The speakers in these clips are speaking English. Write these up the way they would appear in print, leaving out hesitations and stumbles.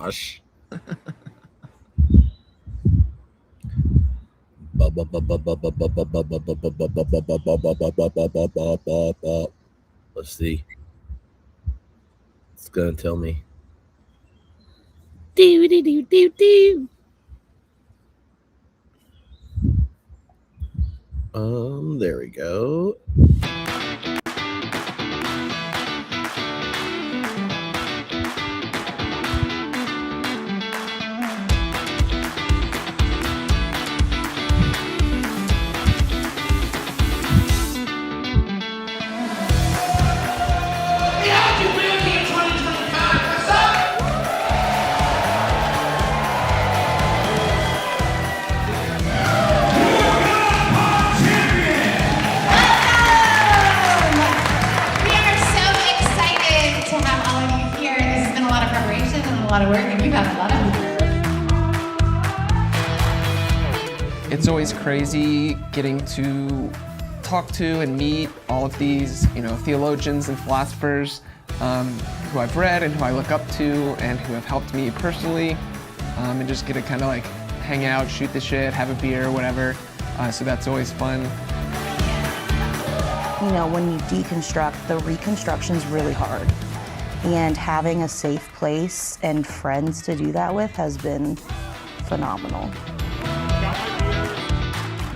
Josh. Let's see. It's gonna tell me. There we go. It's always crazy getting to talk to and meet all of these, theologians and philosophers who I've read and who I look up to and who have helped me personally, and just get to kind of like hang out, shoot the shit, have a beer, whatever. So that's always fun. When you deconstruct, the reconstruction's really hard. And having a safe place and friends to do that with has been phenomenal.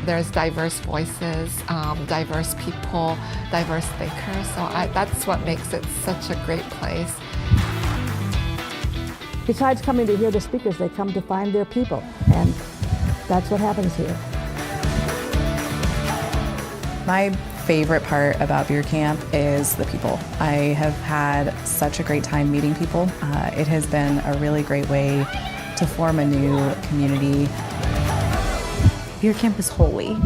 There's diverse voices, diverse people, diverse thinkers, so that's what makes it such a great place. Besides coming to hear the speakers, they come to find their people, and that's what happens here. My favorite part about beer camp is the people. I have had such a great time meeting people. It has been a really great way to form a new community. Beer camp is holy,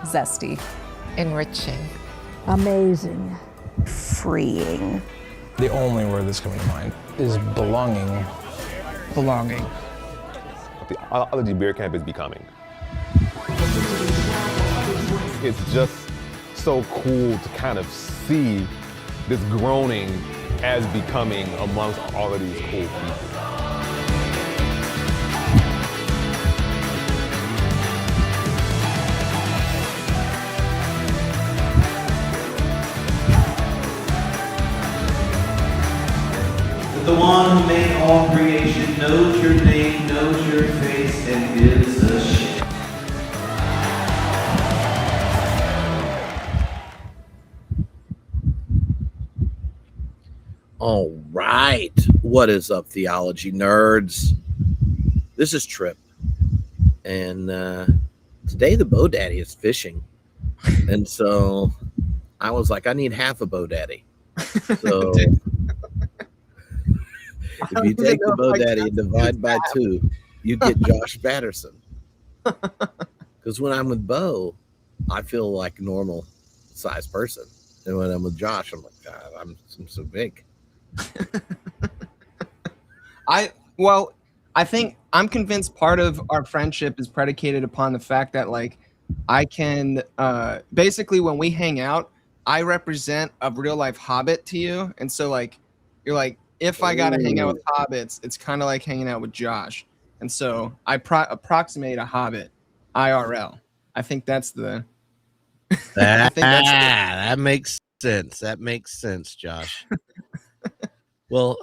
Zesty, Enriching. Amazing. freeing. The only word that's coming to mind is belonging. Belonging. The theology beer camp is becoming. It's just so cool to kind of see this groaning as becoming amongst all of these cool people. The one who made all creation knows your name, knows your face, and gives a shit. All right. What is up, theology nerds? This is Tripp. And today the Bo Daddy is fishing. And so I was like, I need half a Bo Daddy. So if you take the Bo Daddy and divide by 2, you get Josh Patterson. Because when I'm with Bo, I feel like a normal size person. And when I'm with Josh, I'm like, God, I'm so big. I think I'm convinced part of our friendship is predicated upon the fact that like I can basically when we hang out, I represent a real life hobbit to you. And so like you're like, if I gotta hang out with hobbits, it's kind of like hanging out with Josh. And so I approximate a hobbit IRL. I think that's the that makes sense. That makes sense, Josh. Well,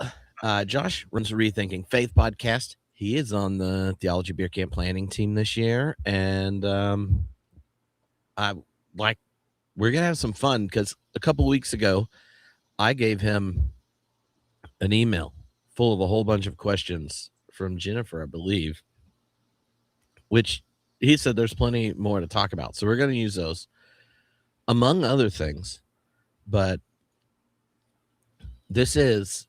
Josh runs a Rethinking Faith podcast. He is on the Theology Beer Camp planning team this year. And we're going to have some fun because a couple weeks ago, I gave him an email full of a whole bunch of questions from Jennifer, I believe, which he said there's plenty more to talk about. So we're going to use those among other things. But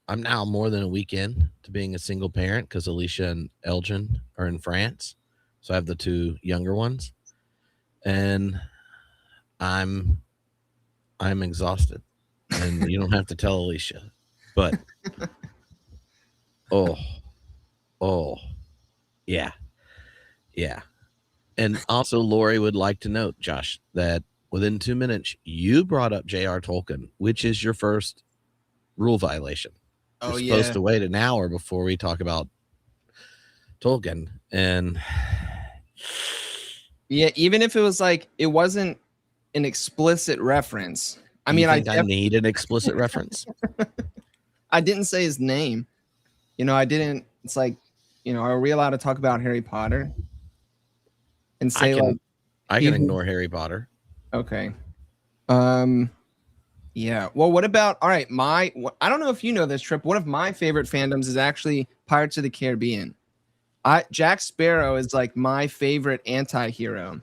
I'm now more than a week in to being a single parent because Alicia and Elgin are in France. So I have the 2 younger ones. And I'm exhausted. And you don't have to tell Alicia. But yeah. And also Lori would like to note, Josh, that within 2 minutes you brought up J.R. Tolkien, which is your first rule violation. You're supposed to wait an hour before we talk about Tolkien, and Yeah, even if it was like it wasn't an explicit reference. I you mean, think I need an explicit reference? I didn't say his name. I didn't. It's like, are we allowed to talk about Harry Potter and say I can ignore Harry Potter. Okay. Yeah. Well, what about? All right. I don't know if you know this, Tripp. One of my favorite fandoms is actually Pirates of the Caribbean. Jack Sparrow is like my favorite anti-hero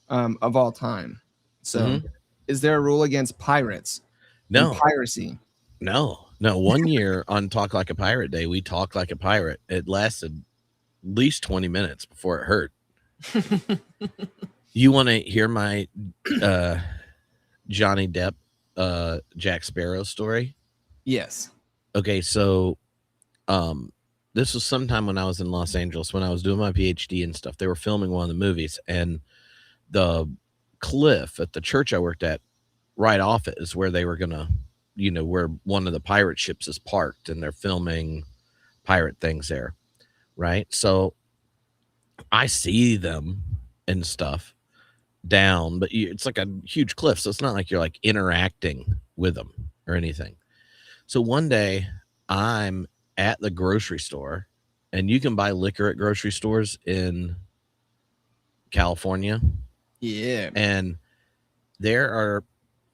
of all time. So, is there a rule against pirates? No. And piracy? No. 1 year on Talk Like a Pirate Day, we talked like a pirate. It lasted at least 20 minutes before it hurt. You want to hear my Johnny Depp, Jack Sparrow story? Yes. Okay, so this was sometime when I was in Los Angeles, when I was doing my PhD and stuff. They were filming one of the movies, and the cliff at the church I worked at, right off it, is where they were gonna, where one of the pirate ships is parked, and they're filming pirate things there, right? So I see them and stuff down, but it's like a huge cliff, so it's not like you're like interacting with them or anything. So one day I'm at the grocery store, and you can buy liquor at grocery stores in California. Yeah. And there are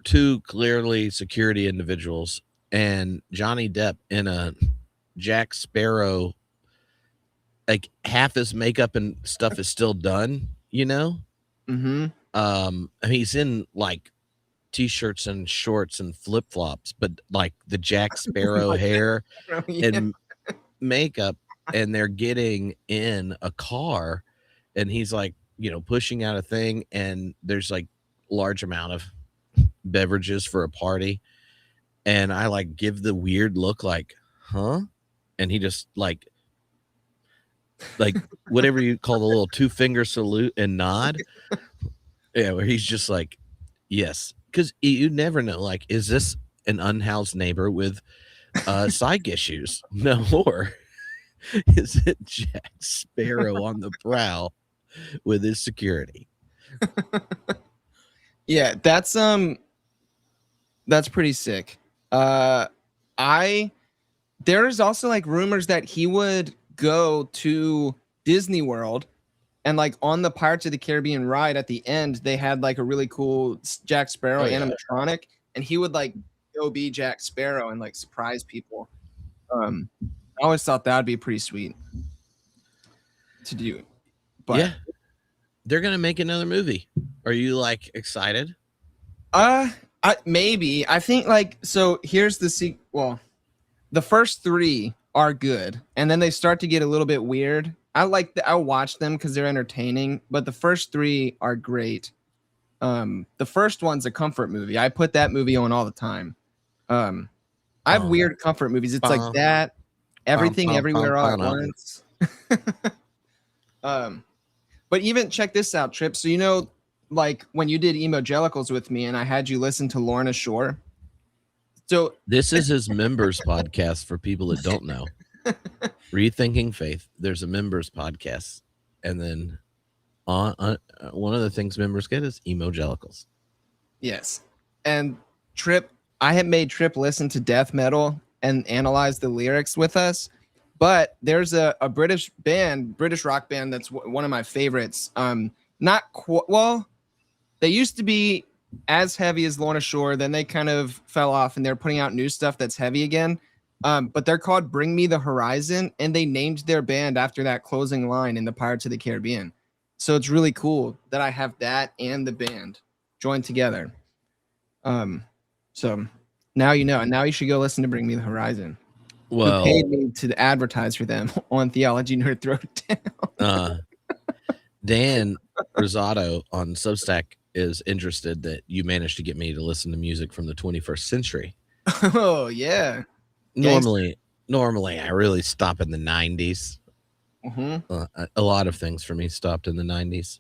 two clearly security individuals, and Johnny Depp in a Jack Sparrow, like half his makeup and stuff is still done, Mm-hmm. He's in like t-shirts and shorts and flip-flops, but like the Jack Sparrow hair and makeup, and they're getting in a car, and he's like, pushing out a thing, and there's like large amount of beverages for a party, and I like give the weird look like, huh? And he just like whatever you call the little 2-finger salute and nod. Yeah, where he's just like, yes, because you never know, like, is this an unhoused neighbor with psych issues? No, or is it Jack Sparrow on the prowl with his security? Yeah, that's pretty sick. There's also like rumors that he would go to Disney World, and like on the Pirates of the Caribbean ride at the end, they had like a really cool Jack Sparrow animatronic, and he would like go be Jack Sparrow and like surprise people. I always thought that would be pretty sweet to do. But yeah, they're gonna make another movie. Are you like excited? Maybe. I think like, so here's the well, the first 3 are good, and then they start to get a little bit weird. I watch them because they're entertaining, but the first 3 are great. The first one's a comfort movie. I put that movie on all the time. I have weird comfort movies. It's like that, Everything Everywhere All at Once. But even check this out, Tripp. So like when you did Emogelicals with me, and I had you listen to Lorna Shore. So this is his members podcast for people that don't know. Rethinking Faith. There's a members podcast, and then on one of the things members get is Emogelicals. Yes, and Tripp, I had made Tripp listen to death metal and analyze the lyrics with us. But there's a British rock band that's one of my favorites. They used to be as heavy as Lorna Shore, then they kind of fell off, and they're putting out new stuff that's heavy again. But they're called Bring Me the Horizon, and they named their band after that closing line in the Pirates of the Caribbean. So it's really cool that I have that and the band joined together. So now you know, and now you should go listen to Bring Me the Horizon. Well, who paid me to advertise for them on Theology Nerd Throwdown. Dan Rosato on Substack is interested that you managed to get me to listen to music from the 21st century. Oh yeah. Normally I really stop in the 90s. Mm-hmm. A lot of things for me stopped in the 90s.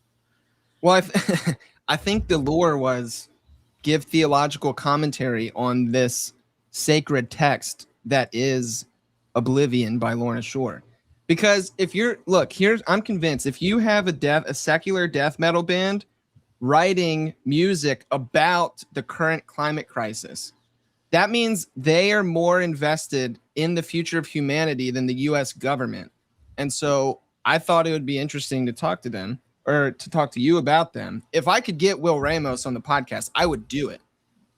Well, I think the lure was give theological commentary on this sacred text that is Oblivion by Lorna Shore. Because if you're I'm convinced if you have a secular death metal band writing music about the current climate crisis, that means they are more invested in the future of humanity than the US government. And so I thought it would be interesting to talk to them, or to talk to you about them. If I could get Will Ramos on the podcast, I would do it,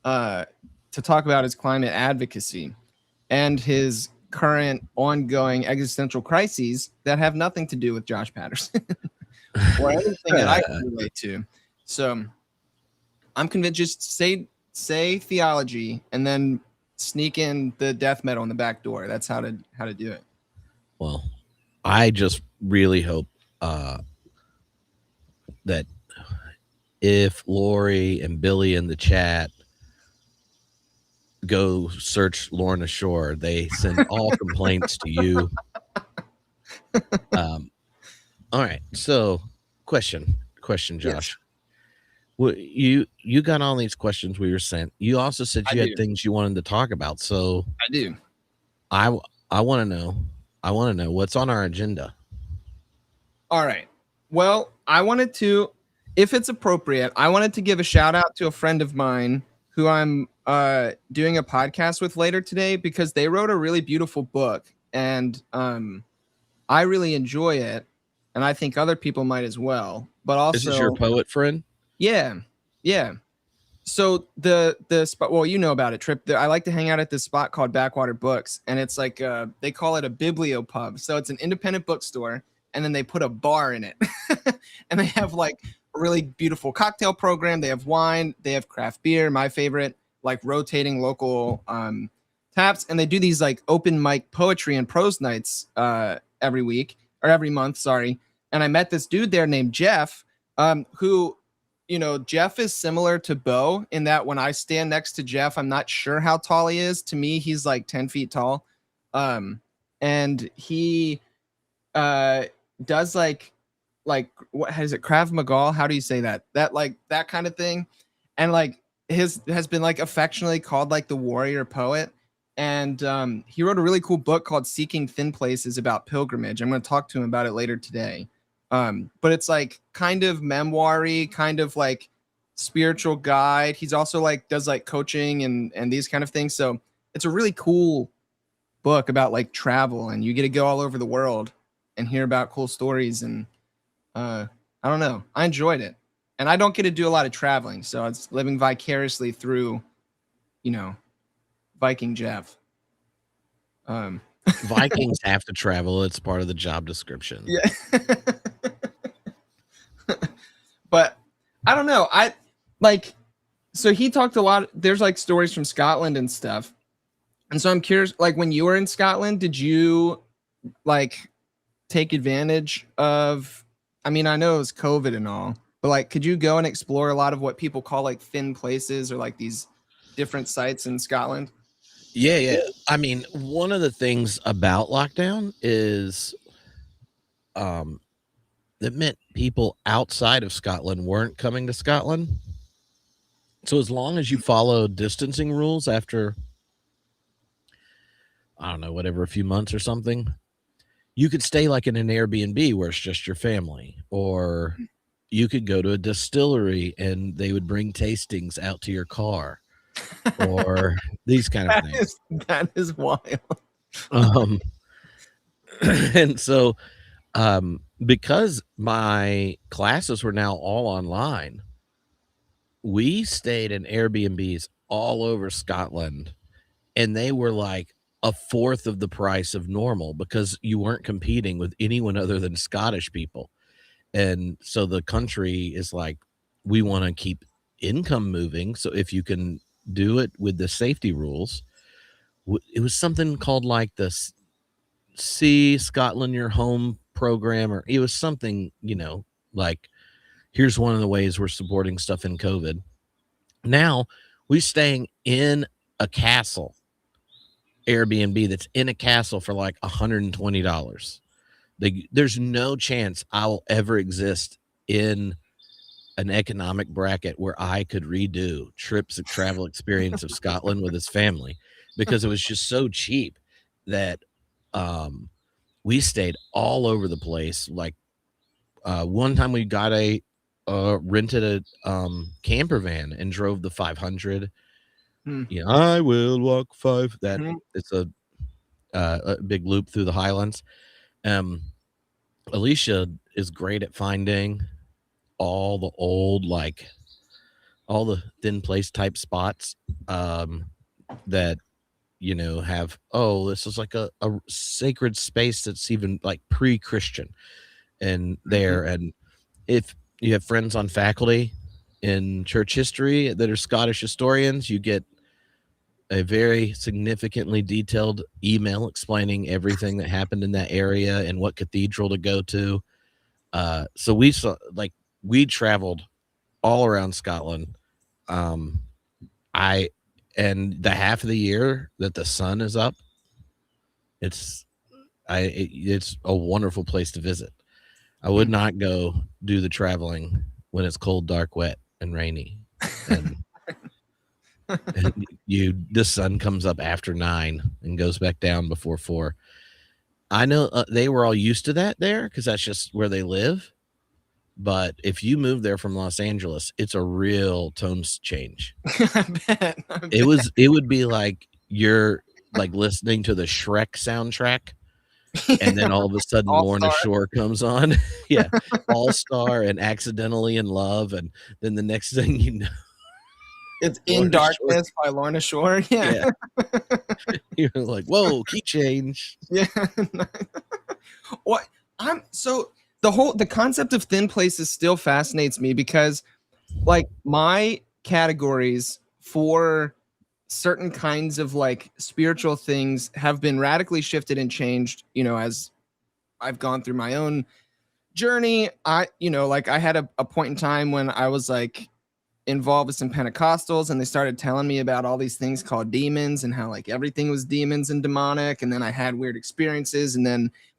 to talk about his climate advocacy and his current ongoing existential crises that have nothing to do with Josh Patterson or anything that I can relate to. So I'm convinced, just say theology and then sneak in the death metal in the back door. That's how to do it. Well, I just really hope that if Lori and Billy in the chat go search Lorna Shore, they send all complaints to you. All right. So question, Josh. Yes. Well, you got all these questions we were sent. You also said you had things you wanted to talk about. So I do. I want to know what's on our agenda. All right. Well, I wanted to, if it's appropriate, I wanted to give a shout out to a friend of mine who I'm doing a podcast with later today, because they wrote a really beautiful book, and I really enjoy it, and I think other people might as well. But also, this is your poet friend? Yeah. So the spot, well, you know about it, Tripp. I like to hang out at this spot called Backwater Books, and it's like they call it a bibliopub. So it's an independent bookstore, and then they put a bar in it, and they have like a really beautiful cocktail program. They have wine, they have craft beer, my favorite, like rotating local taps, and they do these like open mic poetry and prose nights every month. Sorry. And I met this dude there named Jeff, who, you know, Jeff is similar to Bo in that when I stand next to Jeff, I'm not sure how tall he is. To me, he's like 10 feet tall. And he does like what is it, Krav Maga? How do you say that? That kind of thing. And like has been like affectionately called like the warrior poet. And he wrote a really cool book called Seeking Thin Places about pilgrimage. I'm going to talk to him about it later today. But it's like kind of memoir-y, kind of like spiritual guide. He's also like does like coaching and these kind of things. So it's a really cool book about like travel, and you get to go all over the world and hear about cool stories. And I don't know, I enjoyed it, and I don't get to do a lot of traveling, so it's living vicariously through, you know, Viking Jeff. Vikings have to travel. It's part of the job description. Yeah. But I don't know. So he talked a lot. There's like stories from Scotland and stuff. And so I'm curious, like when you were in Scotland, did you like take advantage of, I mean, I know it was COVID and all, but like, could you go and explore a lot of what people call like thin places, or like these different sites in Scotland? Yeah. I mean, one of the things about lockdown is that meant people outside of Scotland weren't coming to Scotland. So as long as you follow distancing rules after, I don't know, whatever, a few months or something, you could stay like in an Airbnb where it's just your family, or you could go to a distillery and they would bring tastings out to your car, or these kind of things. That is wild. And so, because my classes were now all online, we stayed in Airbnbs all over Scotland, and they were like a fourth of the price of normal because you weren't competing with anyone other than Scottish people. And so the country is like, we want to keep income moving. So if you can do it with the safety rules, it was something called like the See Scotland Your Home program, or it was something, you know, like, here's one of the ways we're supporting stuff in COVID. Now we're staying in a castle Airbnb that's in a castle for like $120. There's no chance I'll ever exist in an economic bracket where I could redo Tripp's travel experience of we stayed all over the place. Like one time we got rented a camper van and drove the 500. I will walk 5. That it's a big loop through the Highlands. Alicia is great at finding all the old, like all the thin place type spots that have, this is like a sacred space that's even like pre-Christian and there. And if you have friends on faculty in church history that are Scottish historians, you get a very significantly detailed email explaining everything that happened in that area and what cathedral to go to. So we traveled all around Scotland. And the half of the year that the sun is up, it's a wonderful place to visit. I would not go do the traveling when it's cold, dark, wet, and rainy. And, the sun comes up after 9 and goes back down before 4. I know they were all used to that there because that's just where they live. But if you move there from Los Angeles, it's a real tone change. I bet. It would be like you're like listening to the Shrek soundtrack, and then all of a sudden Lorna Shore comes on. Yeah, All Star and Accidentally in Love, and then the next thing you know, it's In Darkness by Lorna Shore. Yeah. You're like, whoa, key change. Yeah. What the concept of thin places still fascinates me because like my categories for certain kinds of like spiritual things have been radically shifted and changed, as I've gone through my own journey. I had a point in time when I was like involved with some Pentecostals and they started telling me about all these things called demons and how like everything was demons and demonic. And then I had weird experiences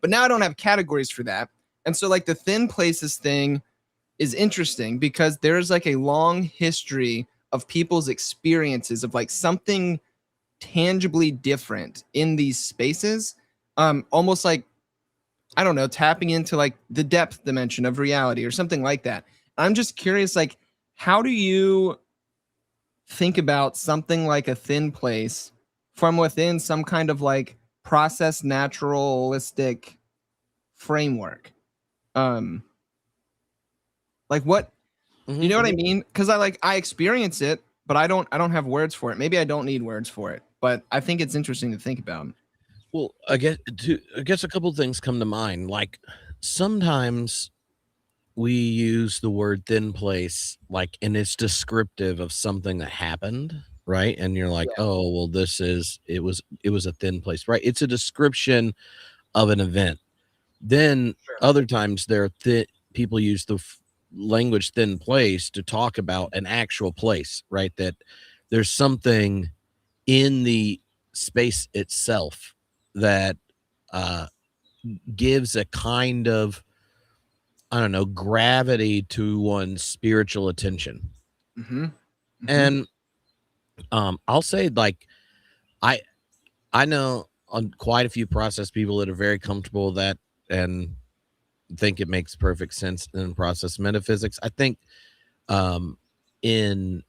but now I don't have categories for that. And so like the thin places thing is interesting because there's like a long history of people's experiences of like something tangibly different in these spaces. Almost like, I don't know, tapping into like the depth dimension of reality or something like that. I'm just curious, like, how do you think about something like a thin place from within some kind of like process naturalistic framework? Like what, you know what I mean? Because I experience it, but I don't have words for it. Maybe I don't need words for it, but I think it's interesting to think about. Well, I guess a couple of things come to mind. Like sometimes we use the word thin place, like, and it's descriptive of something that happened, right? And you're like, oh, well, it was a thin place, right? It's a description of an event. Then other times people use the language thin place to talk about an actual place, right? That there's something in the space itself that gives a kind of, I don't know, gravity to one's spiritual attention. And I'll say, like, I know on quite a few process people that are very comfortable with that and think it makes perfect sense in process metaphysics. I think in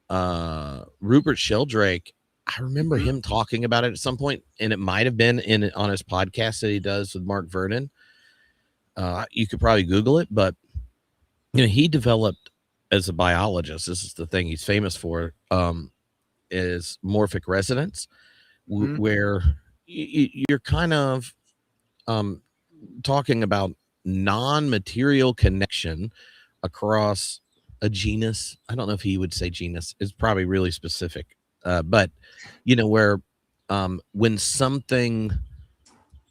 Rupert Sheldrake, I remember him talking about it at some point, and it might have been on his podcast that he does with Mark Vernon. You could probably Google it, but he developed as a biologist. This is the thing he's famous for, is morphic resonance, where you're kind of talking about non-material connection across a genus. I don't know if he would say genus. It's probably really specific, but where when something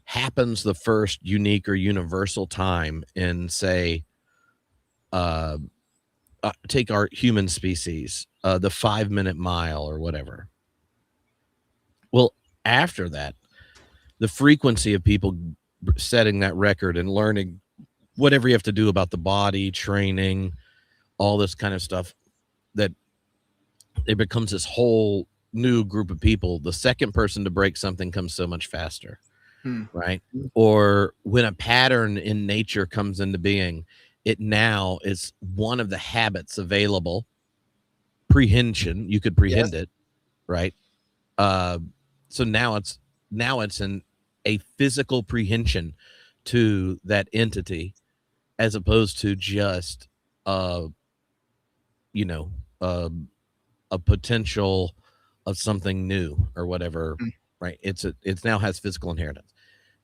happens the first unique or universal time in, say, take our human species, the 5-minute mile or whatever. Well, after that, the frequency of people setting that record and learning whatever you have to do about the body, training, all this kind of stuff, that it becomes this whole new group of people. The second person to break something comes so much faster. right? Or when a pattern in nature comes into being, it now is one of the habits available. Prehension, you could prehend it, right? So now it's a physical prehension to that entity, as opposed to just you know, a potential of something new or whatever, right? It now has physical inheritance.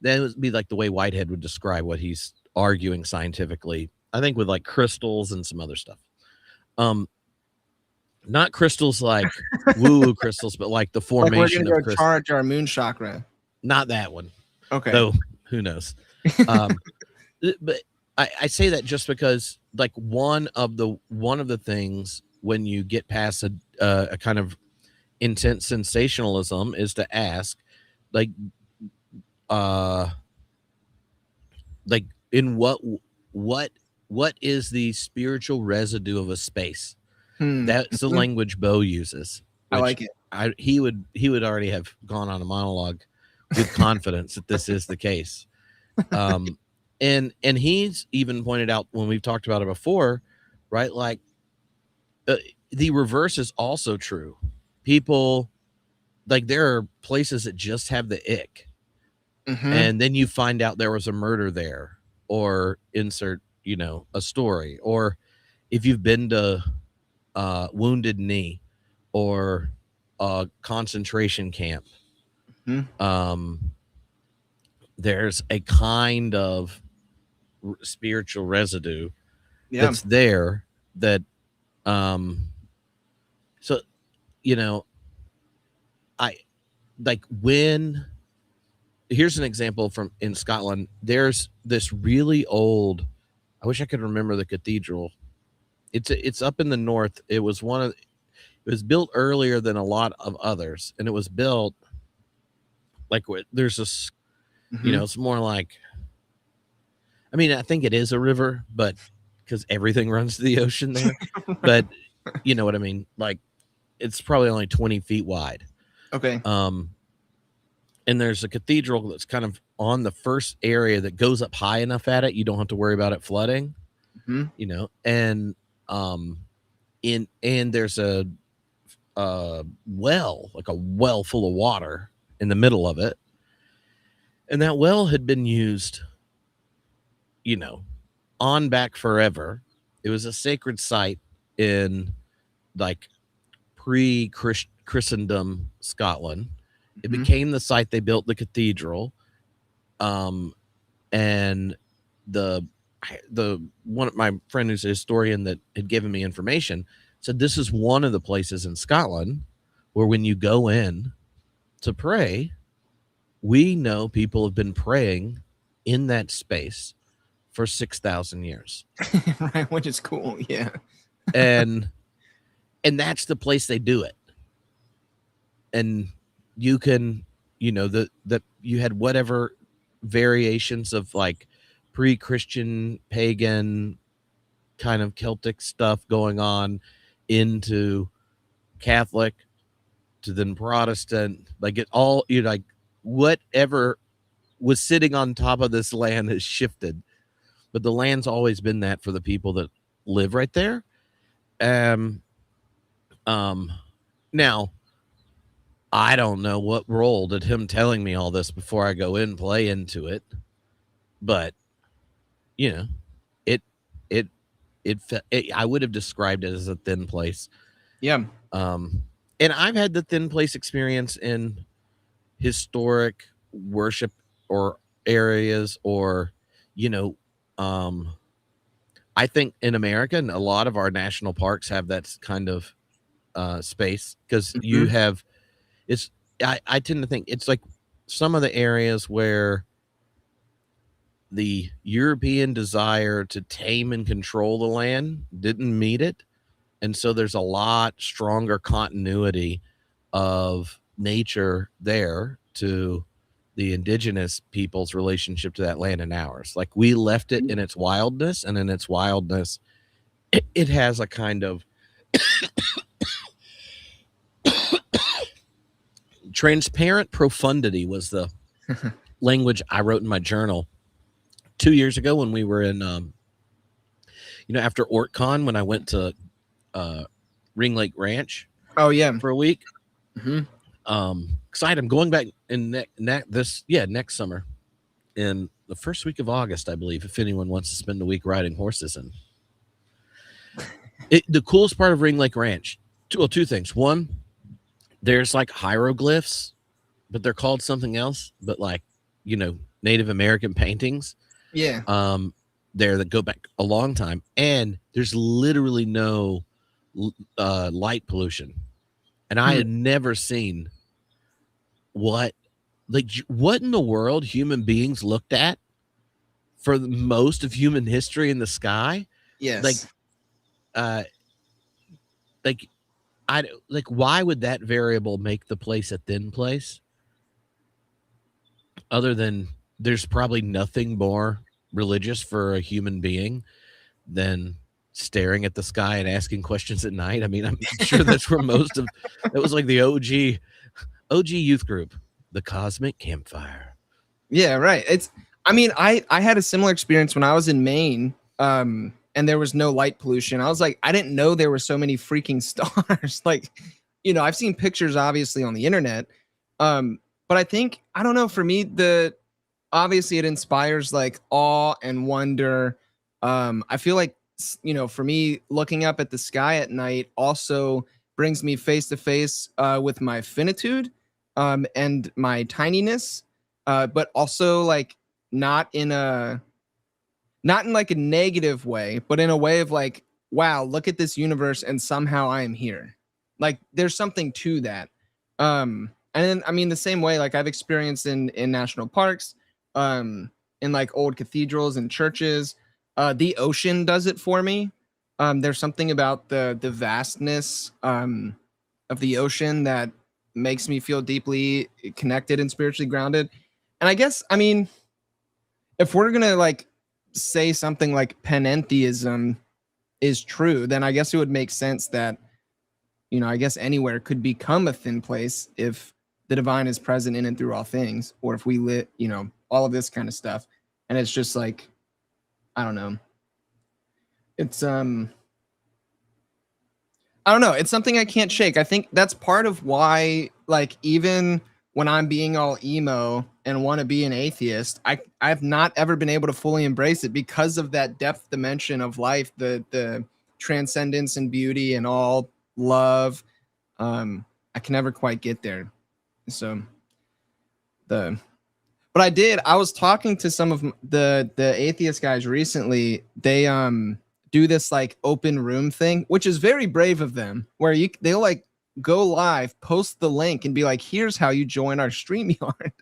That would be like the way Whitehead would describe what he's arguing scientifically, I think, with like crystals and some other stuff. Not crystals like woo-woo crystals, but like the formation like we're of gonna go charge our moon chakra. Not that one. Okay. Though, who knows? But I say that just because, like, one of the things when you get past a kind of intense sensationalism is to ask, like in what is the spiritual residue of a space? That's the language Bo uses. I like it. He would already have gone on a monologue with confidence that this is the case. And he's even pointed out, when we've talked about it before, right? Like the reverse is also true. People, like, there are places that just have the ick, and then you find out there was a murder there, or insert, a story, or if you've been to Wounded Knee or a concentration camp, there's a kind of spiritual residue that's there that so I like, when here's an example from in Scotland. There's this really old, I wish I could remember the cathedral. It's up in the north. It was built earlier than a lot of others, and it was built like, there's this it's more like, I mean, I think it is a river, but because everything runs to the ocean there. But you know what I mean? Like, it's probably only 20 feet wide. Okay. And there's a cathedral that's kind of on the first area that goes up high enough at it, you don't have to worry about it flooding. And there's a well, like a well full of water in the middle of it. And that well had been used, on back forever. It was a sacred site in like pre-Christendom Scotland. It became the site they built the cathedral. And the one of my friend who's a historian that had given me information said this is one of the places in Scotland where, when you go in to pray, we know people have been praying in that space for 6,000 years. Right, which is cool. Yeah. And that's the place they do it. And you can, that you had whatever variations of like pre-Christian, pagan kind of Celtic stuff going on into Catholic to then Protestant, like it all, like whatever was sitting on top of this land has shifted, but the land's always been that for the people that live right there. Now, I don't know what role did him telling me all this before I go in play into it, but I would have described it as a thin place. Yeah. And I've had the thin place experience in historic worship or areas, or I think in America, and a lot of our national parks have that kind of space, because you have, I tend to think it's like some of the areas where the European desire to tame and control the land didn't meet it. And so there's a lot stronger continuity of nature there to the indigenous people's relationship to that land and ours. Like, we left it in its wildness, and in its wildness, it has a kind of transparent profundity was the language I wrote in my journal 2 years ago when we were in, after OrtCon, when I went to Ring Lake Ranch Oh yeah. for a week. Mm-hmm. Excited. I'm going back in next summer in the first week of August, I believe, if anyone wants to spend a week riding horses. And the coolest part of Ring Lake Ranch, two things. One, there's like hieroglyphs, but they're called something else, but like, Native American paintings. Yeah. There that go back a long time. And there's literally no light pollution. And I had never seen what in the world human beings looked at for the most of human history in the sky. Yes. Why would that variable make the place a thin place? Other than there's probably nothing more religious for a human being than staring at the sky and asking questions at night. I mean, I'm sure that's where that was like the OG youth group, the Cosmic Campfire. Yeah, right. I had a similar experience when I was in Maine, and there was no light pollution. I was like, I didn't know there were so many freaking stars. Like, I've seen pictures obviously on the internet. But I think, I don't know, for me, obviously it inspires like awe and wonder. I feel like, for me, looking up at the sky at night also brings me face to face with my finitude and my tininess, but also like not in like a negative way, but in a way of like, wow, look at this universe and somehow I am here. Like there's something to that. And then, I mean, the same way, like I've experienced in national parks, in like old cathedrals and churches. The ocean does it for me. There's something about the vastness of the ocean that makes me feel deeply connected and spiritually grounded. And I guess, I mean, if we're going to like say something like panentheism is true, then I guess it would make sense that, I guess anywhere could become a thin place if the divine is present in and through all things, or if we lit, all of this kind of stuff. And it's just like, I don't know. It's, I don't know. It's something I can't shake. I think that's part of why, like, even when I'm being all emo and want to be an atheist, I've not ever been able to fully embrace it because of that depth dimension of life, the transcendence and beauty and all love. I can never quite get there. So but I was talking to some of the atheist guys recently. They do this like open room thing, which is very brave of them, where they'll like go live, post the link and be like, here's how you join our StreamYard.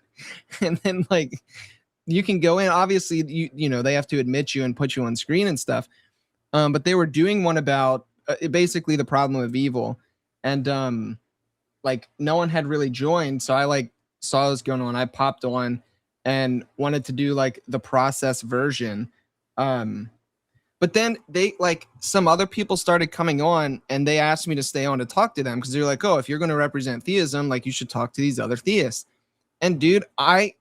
And then like you can go in. Obviously, they have to admit you and put you on screen and stuff. But they were doing one about basically the problem of evil. And like no one had really joined. So I like saw this going on. I popped on and wanted to do like the process version. But then they like some other people started coming on and they asked me to stay on to talk to them because they're like, oh, if you're going to represent theism, like you should talk to these other theists. And dude, I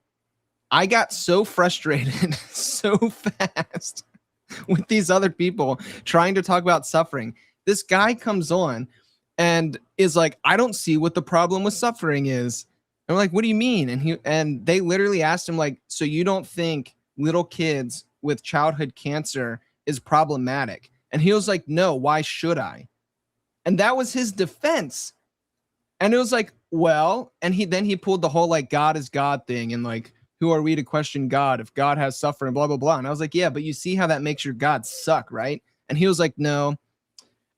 got so frustrated so fast with these other people trying to talk about suffering. This guy comes on and is like, I don't see what the problem with suffering is. And I'm like, what do you mean? And they literally asked him like, so you don't think little kids with childhood cancer is problematic? And he was like, no, why should I? And that was his defense. And it was like, well, and he pulled the whole like God is God thing and like, who are we to question God if God has suffering, blah, blah, blah. And I was like, yeah, but you see how that makes your God suck, right? And he was like, no.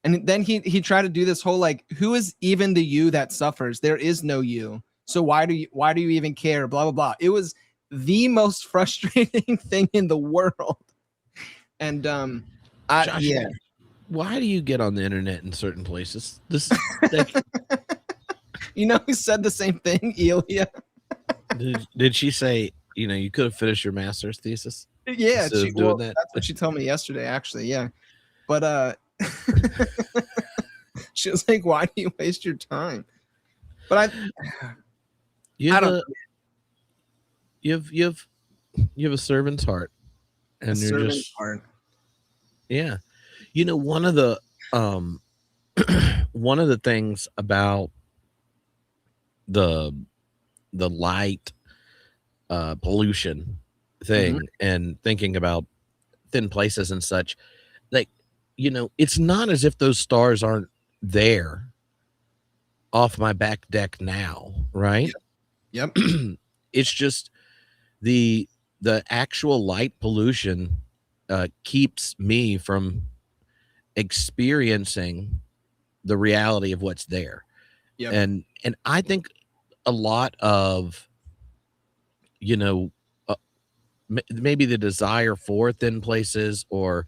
And then he tried to do this whole like, who is even the you that suffers? There is no you. So why do you even care? Blah, blah, blah. It was the most frustrating thing in the world. And Josh, yeah. Why do you get on the internet in certain places? Who said the same thing, Elia? Did she say, you could have finished your master's thesis? Yeah, that's what she told me yesterday, actually. Yeah. But she was like, why do you waste your time? But you you have a servant's heart, and A you're servant's just heart. yeah. One of the one of the things about the light pollution thing and thinking about thin places and such, like, it's not as if those stars aren't there off my back deck now, right? Yep. It's just the actual light pollution keeps me from experiencing the reality of what's there. Yep. And I think a lot of maybe the desire for thin places, or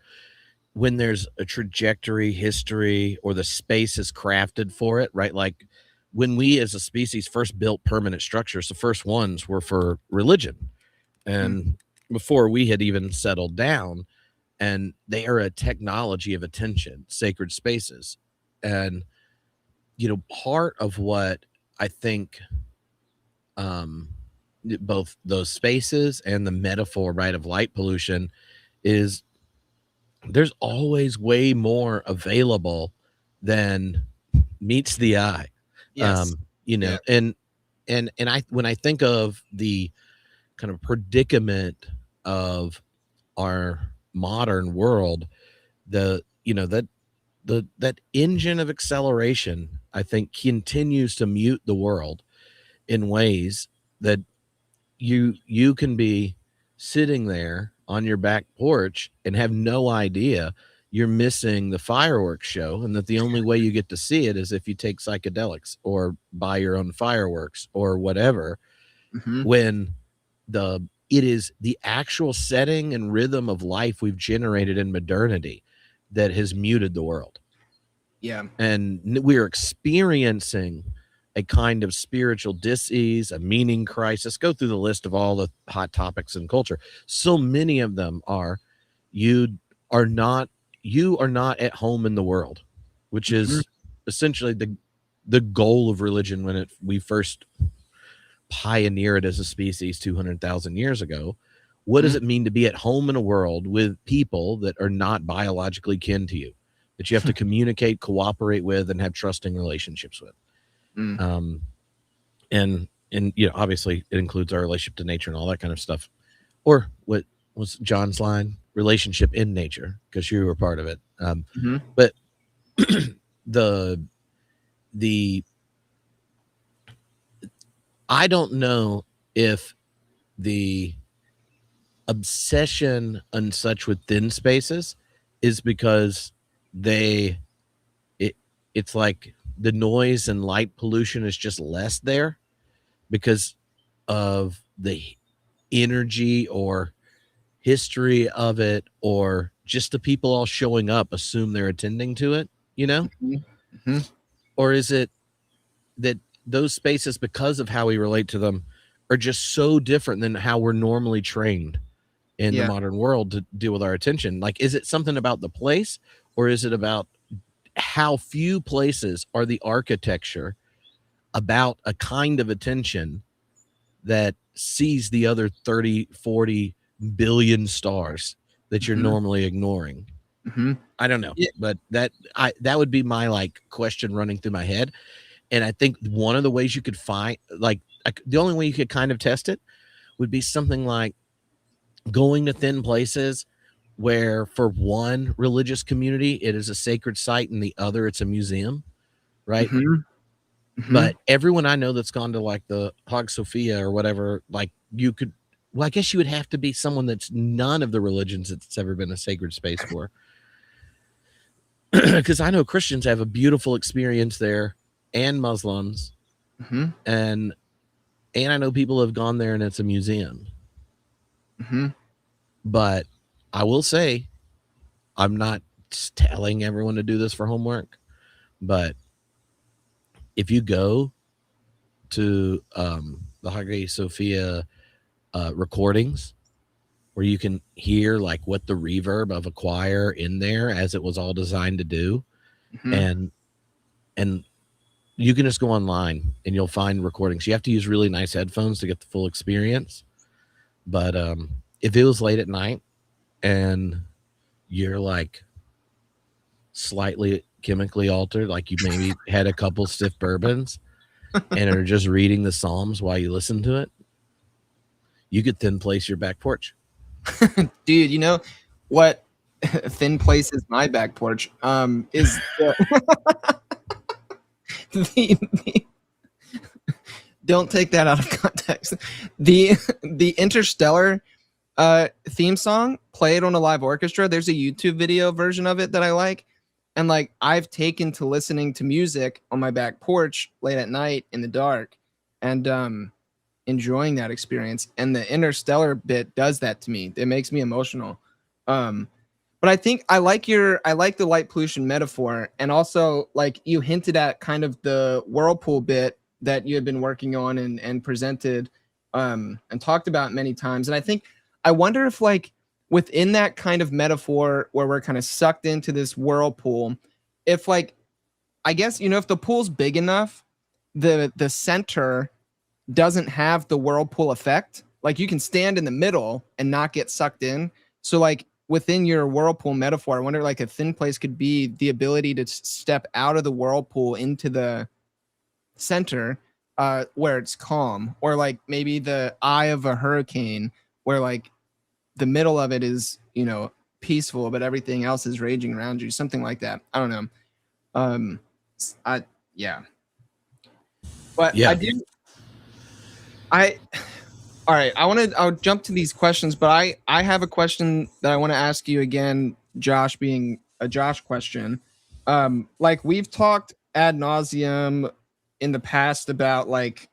when there's a trajectory, history, or the space is crafted for it, right? Like when we as a species first built permanent structures, the first ones were for religion, and before we had even settled down, and they are a technology of attention, sacred spaces. And part of what I think both those spaces and the metaphor, right, of light pollution is there's always way more available than meets the eye. Yes. And I when I think of the kind of predicament of our modern world, that engine of acceleration, I think, continues to mute the world in ways that you can be sitting there on your back porch and have no idea you're missing the fireworks show, and that the only way you get to see it is if you take psychedelics or buy your own fireworks or whatever, when it is the actual setting and rhythm of life we've generated in modernity that has muted the world. Yeah. And we're experiencing a kind of spiritual dis-ease, a meaning crisis. Go through the list of all the hot topics in culture. So many of them are, you are not at home in the world, which is essentially the goal of religion when we first pioneered as a species 200,000 years ago. What does it mean to be at home in a world with people that are not biologically kin to you, that you have to communicate, cooperate with, and have trusting relationships with? And obviously it includes our relationship to nature and all that kind of stuff. Or what was John's line? Relationship in nature, because you were part of it. But I don't know if the obsession and such with thin spaces is because it's like the noise and light pollution is just less there because of the energy or history of it, or just the people all showing up assume they're attending to it, or is it that those spaces, because of how we relate to them, are just so different than how we're normally trained in the modern world to deal with our attention? Like, is it something about the place, or is it about how few places are the architecture about a kind of attention that sees the other 30-40 billion stars that you're normally ignoring? I don't know, but that would be my question running through my head. And I think one of the ways you could find, the only way you could kind of test it would be something like going to thin places where for one religious community it is a sacred site and the other it's a museum, right? But everyone I know that's gone to the Hagia Sophia or whatever, you could, I guess you would have to be someone that's none of the religions it's ever been a sacred space for. Because I know Christians have a beautiful experience there, and Muslims, and I know people have gone there and it's a museum. But I will say, I'm not telling everyone to do this for homework, but if you go to the Hagia Sophia recordings, where you can hear what the reverb of a choir in there as it was all designed to do, and you can just go online and you'll find recordings. You have to use really nice headphones to get the full experience. But if it was late at night and you're like slightly chemically altered, like you maybe had a couple stiff bourbons and are just reading the Psalms while you listen to it, you could thin place your back porch. Dude, you know what thin place is my back porch? Is the don't take that out of context. The Interstellar theme song played on a live orchestra. There's a YouTube video version of it that I like. And like I've taken to listening to music on my back porch late at night in the dark and enjoying that experience. And the Interstellar bit does that to me. It makes me emotional. But I think I like the light pollution metaphor, and also like you hinted at kind of the whirlpool bit that you had been working on and presented and talked about many times. And I wonder if like within that kind of metaphor where we're kind of sucked into this whirlpool, if like, I guess, you know, if the pool's big enough, the center doesn't have the whirlpool effect. Like you can stand in the middle and not get sucked in. So like within your whirlpool metaphor, I wonder like a thin place could be the ability to step out of the whirlpool into the center where it's calm, or like maybe the eye of a hurricane where like the middle of it is, you know, peaceful, but everything else is raging around you. Something like that. I don't know. Yeah. But yeah. All right, I'll jump to these questions, but I have a question that I want to ask you again, Josh, being a Josh question. Like we've talked ad nauseum in the past about like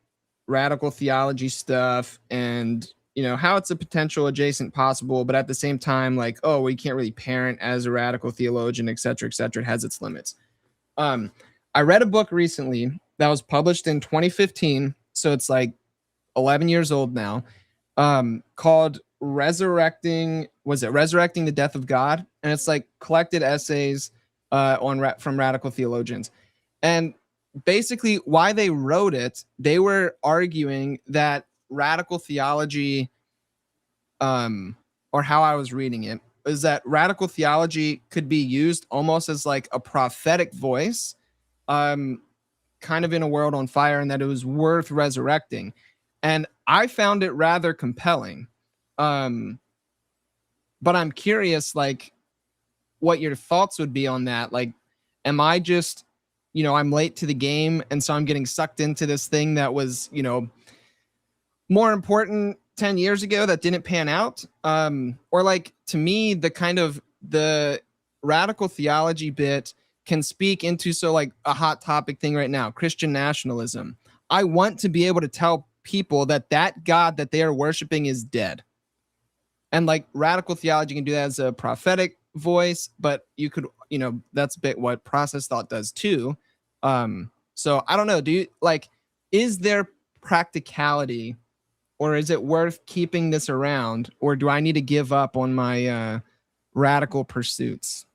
radical theology stuff and, you know, how it's a potential adjacent possible, but at the same time, like, oh, we can't really parent as a radical theologian, et cetera, et cetera. It has its limits. I read a book recently that was published in 2015. So it's like 11 years old now, called Resurrecting the Death of God? And it's like collected essays from radical theologians. And basically why they wrote it, they were arguing that radical theology, or how I was reading it, is that radical theology could be used almost as like a prophetic voice, kind of in a world on fire, and that it was worth resurrecting. And I found it rather compelling. But I'm curious, like, what your thoughts would be on that. Like, am I just, you know, I'm late to the game, and so I'm getting sucked into this thing that was, you know, more important 10 years ago that didn't pan out? Or like, to me, the radical theology bit can speak into, so like a hot topic thing right now, Christian nationalism. I want to be able to tell people that God that they are worshiping is dead. And like radical theology can do that as a prophetic voice, but you could, you know, that's a bit what process thought does too. So I don't know, is there practicality, or is it worth keeping this around, or do I need to give up on my radical pursuits?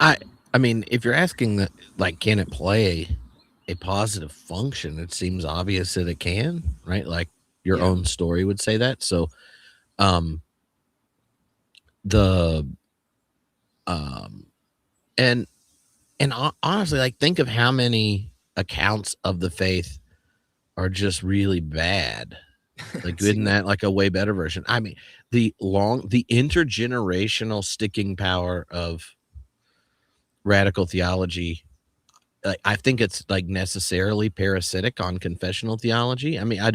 I mean, if you're asking that, like, can it play a positive function, it seems obvious that it can, right? Like your own story would say that. So and honestly, like, think of how many accounts of the faith are just really bad. Like, isn't that like a way better version? I mean, the intergenerational sticking power of radical theology, I think it's like necessarily parasitic on confessional theology. I mean, I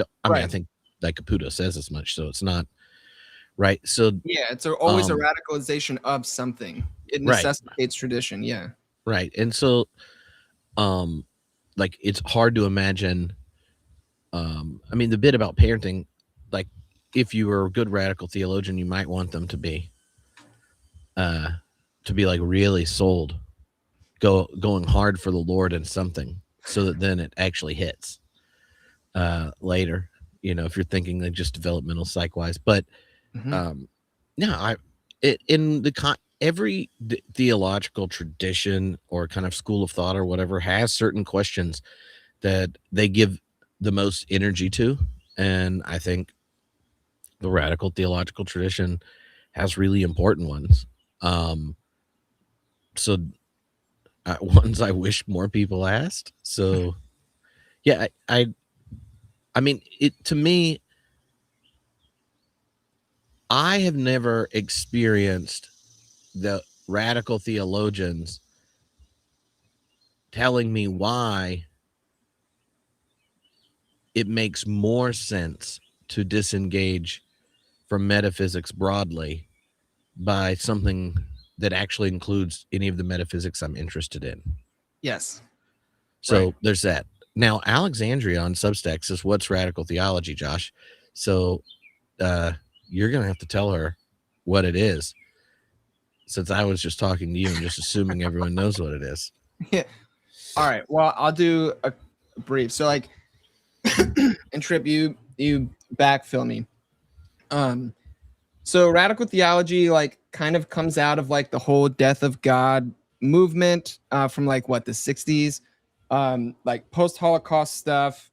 think like Caputo says as much, so it's not right. So yeah, it's always a radicalization of something. It necessitates tradition. Yeah. Right. And so, like, it's hard to imagine. I mean, the bit about parenting, like, if you were a good radical theologian, you might want them to be like really sold, going hard for the Lord in something, so that then it actually hits later, you know, if you're thinking like just developmental psych wise. But every theological tradition or kind of school of thought or whatever has certain questions that they give the most energy to. And I think the radical theological tradition has really important ones. So ones I wish more people asked. So yeah, I mean, it to me, I have never experienced the radical theologians telling me why it makes more sense to disengage from metaphysics broadly by something that actually includes any of the metaphysics I'm interested in. Yes. So Right. there's that. Now, Alexandria on Substack says, "What's radical theology, Josh?" So you're going to have to tell her what it is, since I was just talking to you and just assuming everyone knows what it is. Yeah. All right. Well, I'll do a brief. So like, and Tripp, you backfill me. So radical theology like kind of comes out of like the whole death of God movement from like what, the 60s, like post-Holocaust stuff.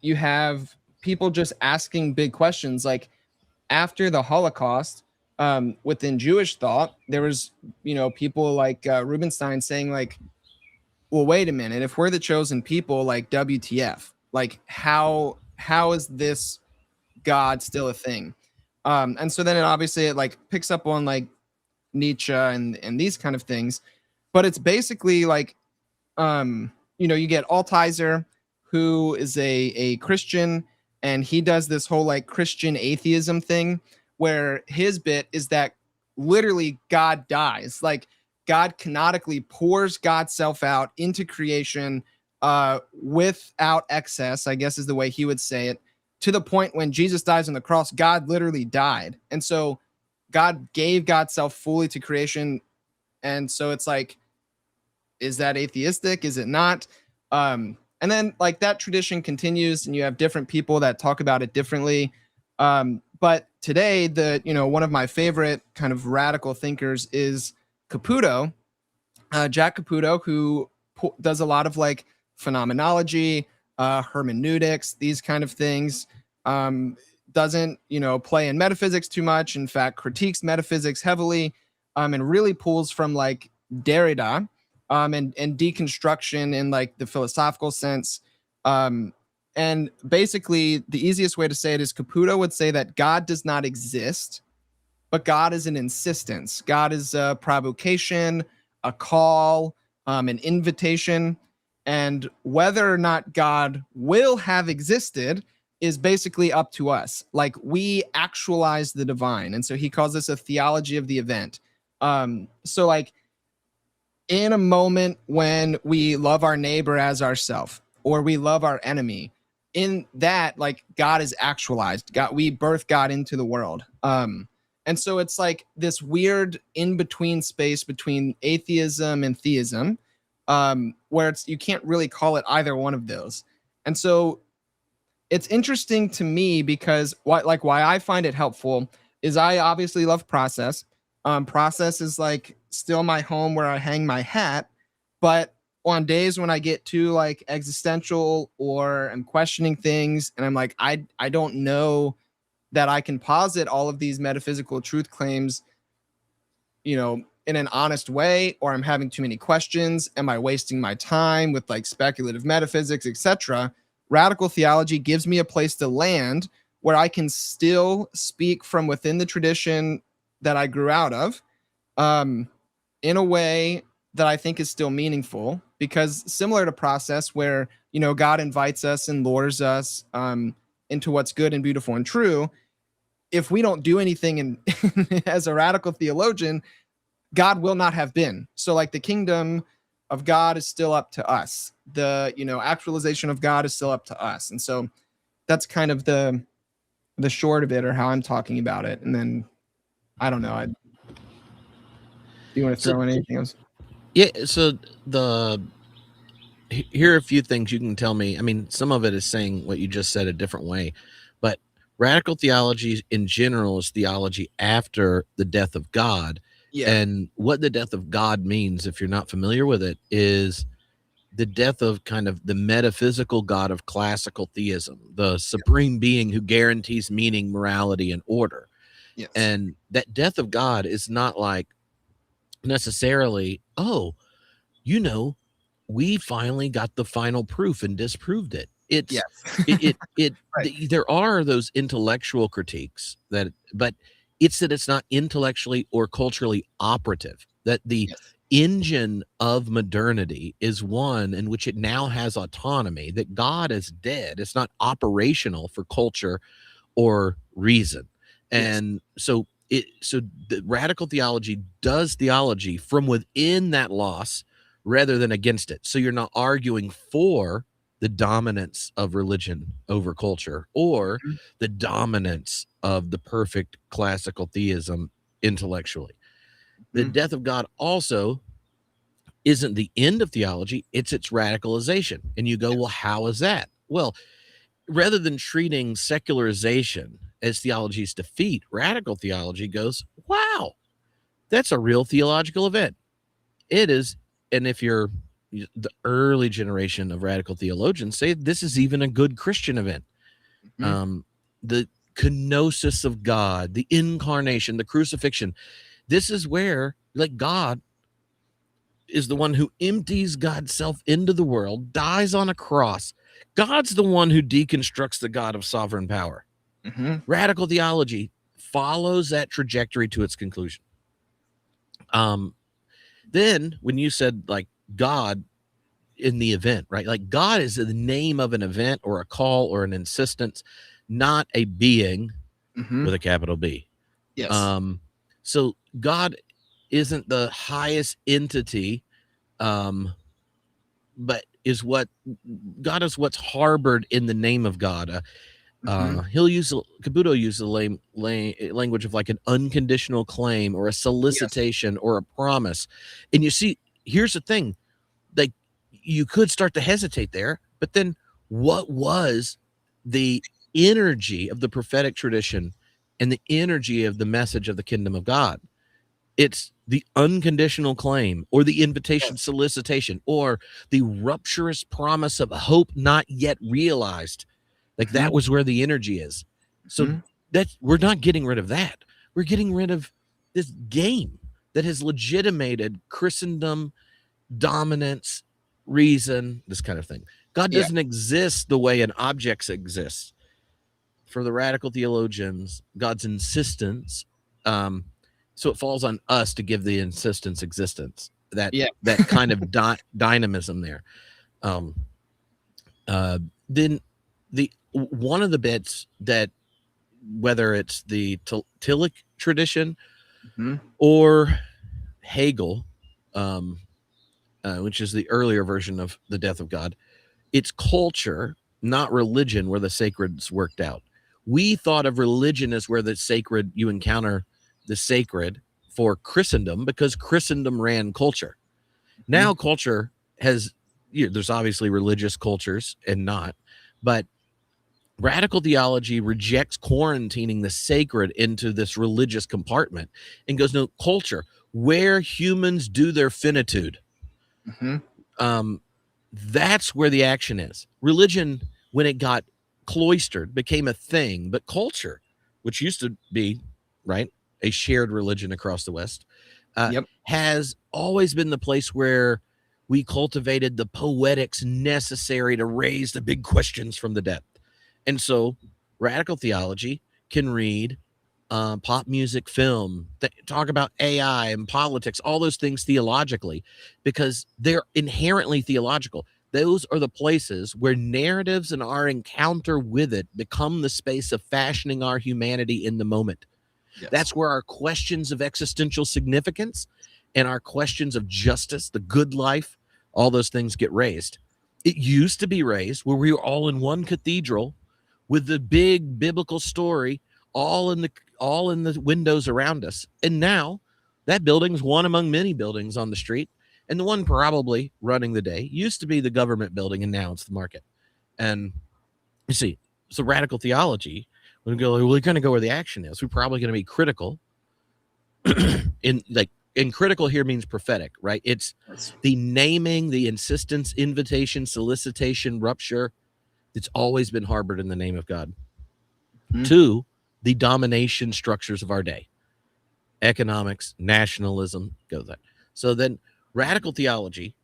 You have people just asking big questions like after the Holocaust. Within Jewish thought, there was, people like Rubinstein saying like, well, wait a minute, if we're the chosen people, like WTF, like how is this God still a thing? And so then it like picks up on like Nietzsche and these kind of things, but it's basically like, you get Altizer, who is a Christian, and he does this whole like Christian atheism thing, where his bit is that literally God dies, like God canonically pours God's self out into creation without excess, I guess is the way he would say it, to the point when Jesus dies on the cross, God literally died. And so God gave God's self fully to creation. And so it's like, is that atheistic? Is it not? And then like that tradition continues and you have different people that talk about it differently. But today, one of my favorite kind of radical thinkers is Caputo, Jack Caputo, who does a lot of like phenomenology, hermeneutics, these kind of things. Doesn't, play in metaphysics too much. In fact, critiques metaphysics heavily, and really pulls from like Derrida, and deconstruction in like the philosophical sense. And basically, the easiest way to say it is Caputo would say that God does not exist, but God is an insistence. God is a provocation, a call, an invitation. And whether or not God will have existed is basically up to us. Like we actualize the divine. And so he calls this a theology of the event. So like in a moment when we love our neighbor as ourself, or we love our enemy, in that, like God is actualized. We birth God into the world. And so it's like this weird in-between space between atheism and theism, where you can't really call it either one of those. And so it's interesting to me because why I find it helpful is I obviously love process. Process is like still my home where I hang my hat, but on days when I get too like existential or I'm questioning things and I'm like, I don't know that I can posit all of these metaphysical truth claims, in an honest way, or I'm having too many questions. Am I wasting my time with like speculative metaphysics, etc.? Radical theology gives me a place to land where I can still speak from within the tradition that I grew out of, in a way that I think is still meaningful, because similar to process where, God invites us and lures us into what's good and beautiful and true. If we don't do anything as a radical theologian, God will not have been. So like the kingdom of God is still up to us. The, actualization of God is still up to us. And so that's kind of the short of it, or how I'm talking about it. And then I don't know. Do you want to throw in anything else? Yeah. So here are a few things you can tell me. I mean, some of it is saying what you just said a different way, but radical theology in general is theology after the death of God. Yeah. And what the death of God means, if you're not familiar with it, is the death of kind of the metaphysical God of classical theism, the supreme being who guarantees meaning, morality, and order. Yes. And that death of God is not like necessarily, oh, you know, we finally got the final proof and disproved it. It's Right. there are those intellectual critiques but it's that it's not intellectually or culturally operative, that the engine of modernity is one in which it now has autonomy, that God is dead. It's not operational for culture or reason. And so the radical theology does theology from within that loss rather than against it. So you're not arguing for the dominance of religion over culture or the dominance of the perfect classical theism intellectually. The death of God also isn't the end of theology, it's its radicalization. And you go, well, how is that? Well, rather than treating secularization as theology's defeat, radical theology goes, wow, that's a real theological event. It is. And if you're the early generation of radical theologians, say this is even a good Christian event. The kenosis of God, the incarnation, the crucifixion. This is where, like, God is the one who empties God's self into the world, dies on a cross. God's the one who deconstructs the God of sovereign power. Radical theology follows that trajectory to its conclusion. Then when you said, like, God in the event, right? Like, God is the name of an event or a call or an insistence, not a being with a capital B. Yes. So God isn't the highest entity, but is what God is what's harbored in the name of God. He'll use Caputo uses the language of like an unconditional claim or a solicitation or a promise. And you see, here's the thing, like, you could start to hesitate there, but then what was the energy of the prophetic tradition and the energy of the message of the kingdom of God? It's the unconditional claim or the invitation solicitation or the rapturous promise of hope not yet realized. Like, that was where the energy is. So that we're not getting rid of that. We're getting rid of this game that has legitimated Christendom, dominance, reason, this kind of thing. God doesn't exist the way an object exists. For the radical theologians, God's insistence, so it falls on us to give the insistence existence. That kind of dynamism there. Then the one of the bits that, whether it's the Tillich tradition or Hegel, which is the earlier version of the death of God, it's culture, not religion, where the sacred's worked out. We thought of religion as where the sacred, you encounter the sacred for Christendom, because Christendom ran culture. Now culture has, there's obviously religious cultures and not, but radical theology rejects quarantining the sacred into this religious compartment and goes, no, culture, where humans do their finitude. That's where the action is. Religion, when it got cloistered, became a thing, but culture, which used to be, right, a shared religion across the West, has always been the place where we cultivated the poetics necessary to raise the big questions from the depth. And so radical theology can read pop music, film, talk about AI and politics, all those things theologically, because they're inherently theological. Those are the places where narratives and our encounter with it become the space of fashioning our humanity in the moment. That's where our questions of existential significance and our questions of justice, the good life, all those things get raised. It used to be raised where we were all in one cathedral with the big biblical story all in the windows around us. And now that building's one among many buildings on the street. And the one probably running the day used to be the government building, and now it's the market. And you see, so radical theology, we're going to go where the action is. We're probably going to be critical in, like, and critical here means prophetic, right? It's the naming, the insistence, invitation, solicitation, rupture. It's always been harbored in the name of God. 2, the domination structures of our day, economics, nationalism, go that. So then radical theology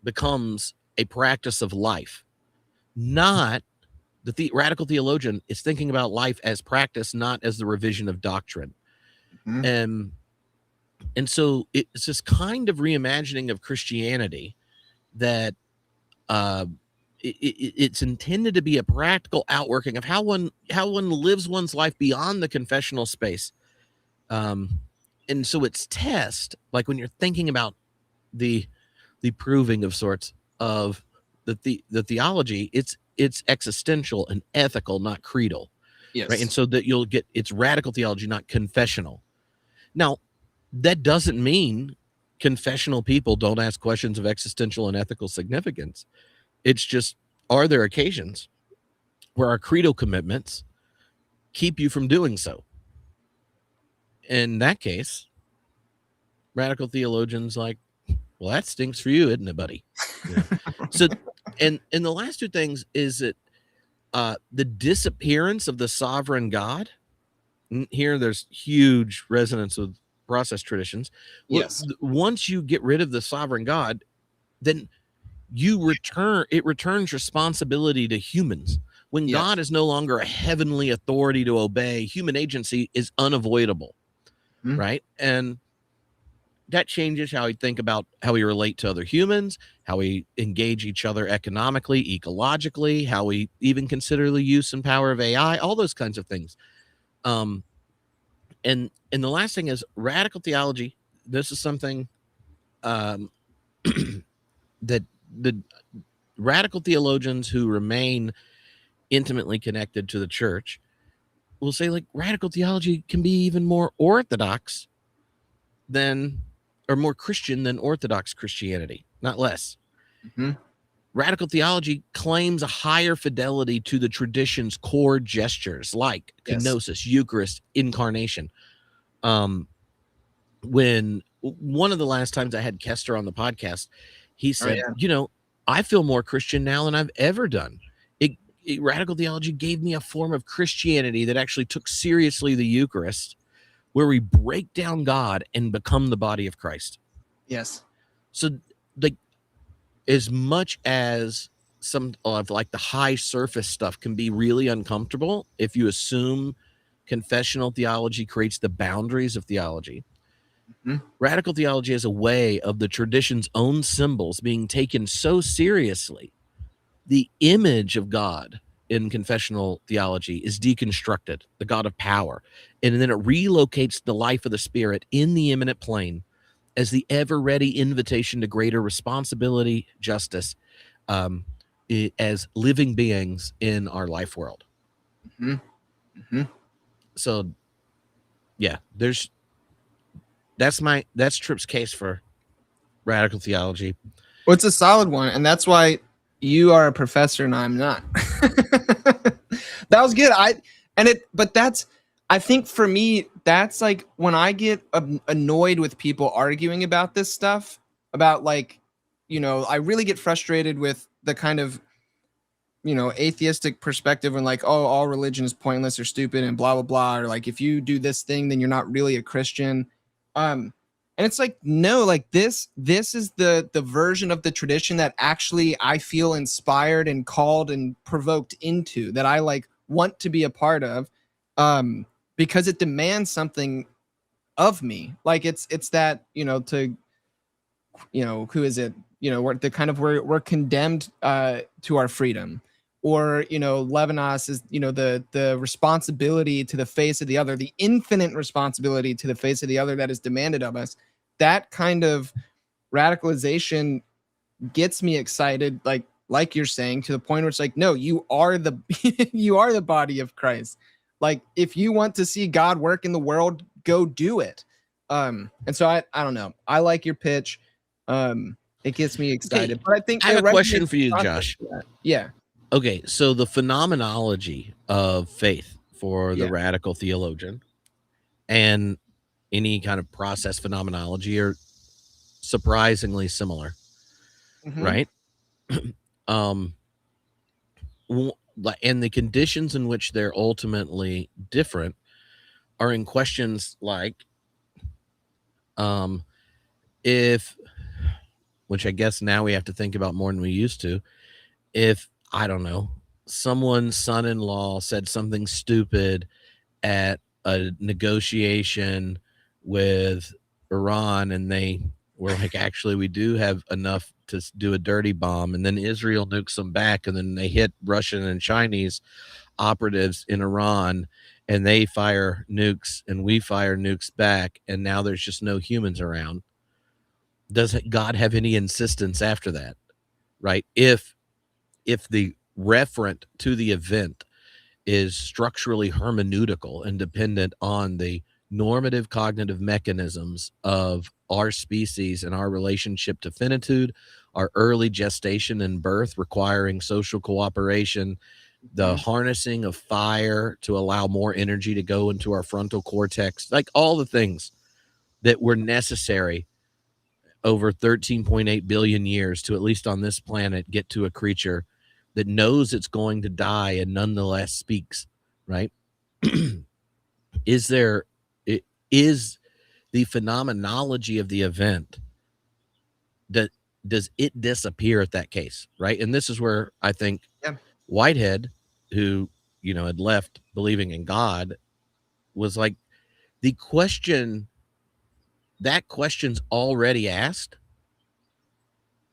becomes a practice of life, not the radical theologian is thinking about life as practice, not as the revision of doctrine. And so it's this kind of reimagining of Christianity that it's intended to be a practical outworking of how one lives one's life beyond the confessional space. And so it's test, like when you're thinking about the proving of sorts of the theology, it's existential and ethical, not creedal. Yes. Right. And so that you'll get, it's radical theology, not confessional. Now, that doesn't mean confessional people don't ask questions of existential and ethical significance. It's just, are there occasions where our creedal commitments keep you from doing so? In that case, radical theologians like, well, that stinks for you, isn't it, buddy? Yeah. So, and the last 2 things is that the disappearance of the sovereign God. Here, there's huge resonance with process traditions. Yes. Once you get rid of the sovereign God, then it returns responsibility to humans. When God is no longer a heavenly authority to obey, human agency is unavoidable, right? And that changes how we think about how we relate to other humans, how we engage each other economically, ecologically, how we even consider the use and power of AI, all those kinds of things. And the last thing is radical theology. This is something that the radical theologians who remain intimately connected to the church will say, like, radical theology can be even more orthodox than, or more Christian than Orthodox Christianity, not less. Radical theology claims a higher fidelity to the tradition's core gestures, like kenosis, Eucharist, incarnation. When one of the last times I had Kester on the podcast, he said, I feel more Christian now than I've ever done. Radical theology gave me a form of Christianity that actually took seriously the Eucharist, where we break down God and become the body of Christ. Yes. So, like, as much as some of like the high surface stuff can be really uncomfortable if you assume confessional theology creates the boundaries of theology, radical theology is a way of the tradition's own symbols being taken so seriously. The image of God in confessional theology is deconstructed, the God of power, and then it relocates the life of the Spirit in the immanent plane as the ever-ready invitation to greater responsibility, justice, as living beings in our life world. So, yeah, that's Tripp's case for radical theology. Well, it's a solid one, and that's why you are a professor and I'm not. That was good. I think for me, that's like when I get annoyed with people arguing about this stuff, about like, I really get frustrated with the kind of, atheistic perspective and like, oh, all religion is pointless or stupid and blah, blah, blah. Or like, if you do this thing, then you're not really a Christian. And it's like, no, like this is the version of the tradition that actually I feel inspired and called and provoked into, that I like want to be a part of, because it demands something of me. Like it's that, who is it? We're condemned to our freedom. Or, Levinas is, the responsibility to the face of the other, the infinite responsibility to the face of the other that is demanded of us. That kind of radicalization gets me excited, like you're saying, to the point where it's like, no, you are the you are the body of Christ. Like, if you want to see God work in the world, go do it. And so I don't know. I like your pitch. It gets me excited. Okay, but I think I have a question for you, Josh. Yeah. Okay, so the phenomenology of faith for the radical theologian, and any kind of process phenomenology are surprisingly similar, right? And the conditions in which they're ultimately different are in questions like, if, which I guess now we have to think about more than we used to, if, I don't know, someone's son-in-law said something stupid at a negotiation with Iran, and they were like, actually, we do have enough to do a dirty bomb, and then Israel nukes them back, and then they hit Russian and Chinese operatives in Iran, and they fire nukes, and we fire nukes back, and now there's just no humans around. Doesn't God have any insistence after that, right? If the referent to the event is structurally hermeneutical and dependent on the normative cognitive mechanisms of our species and our relationship to finitude, our early gestation and birth requiring social cooperation, the harnessing of fire to allow more energy to go into our frontal cortex, like all the things that were necessary over 13.8 billion years to, at least on this planet, get to a creature that knows it's going to die and nonetheless speaks, right? Is the phenomenology of the event, that does it disappear at that case, right? And this is where I think Whitehead, who, you know, had left believing in God, was like, the question, that question's already asked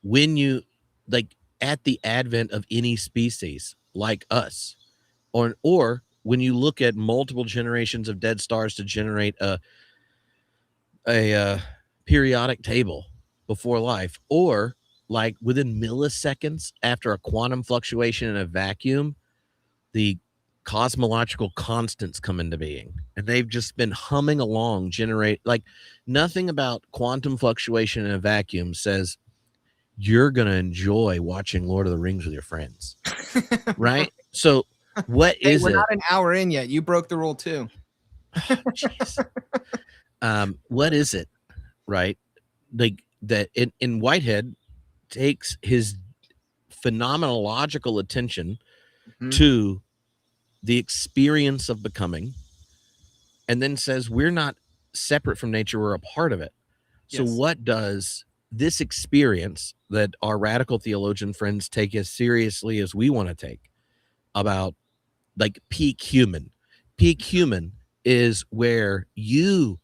when you, like, at the advent of any species like us, or when you look at multiple generations of dead stars to generate a periodic table before life, or like within milliseconds after a quantum fluctuation in a vacuum, the cosmological constants come into being, and they've just been humming along, generate, like, nothing about quantum fluctuation in a vacuum says you're going to enjoy watching Lord of the Rings with your friends. Right? So what is we're it? not an hour in yet. You broke the rule too. What is it? Right? Like that in Whitehead takes his phenomenological attention to the experience of becoming, and then says we're not separate from nature, we're a part of it. So what does this experience that our radical theologian friends take as seriously as we want to take about, like, peak human is where you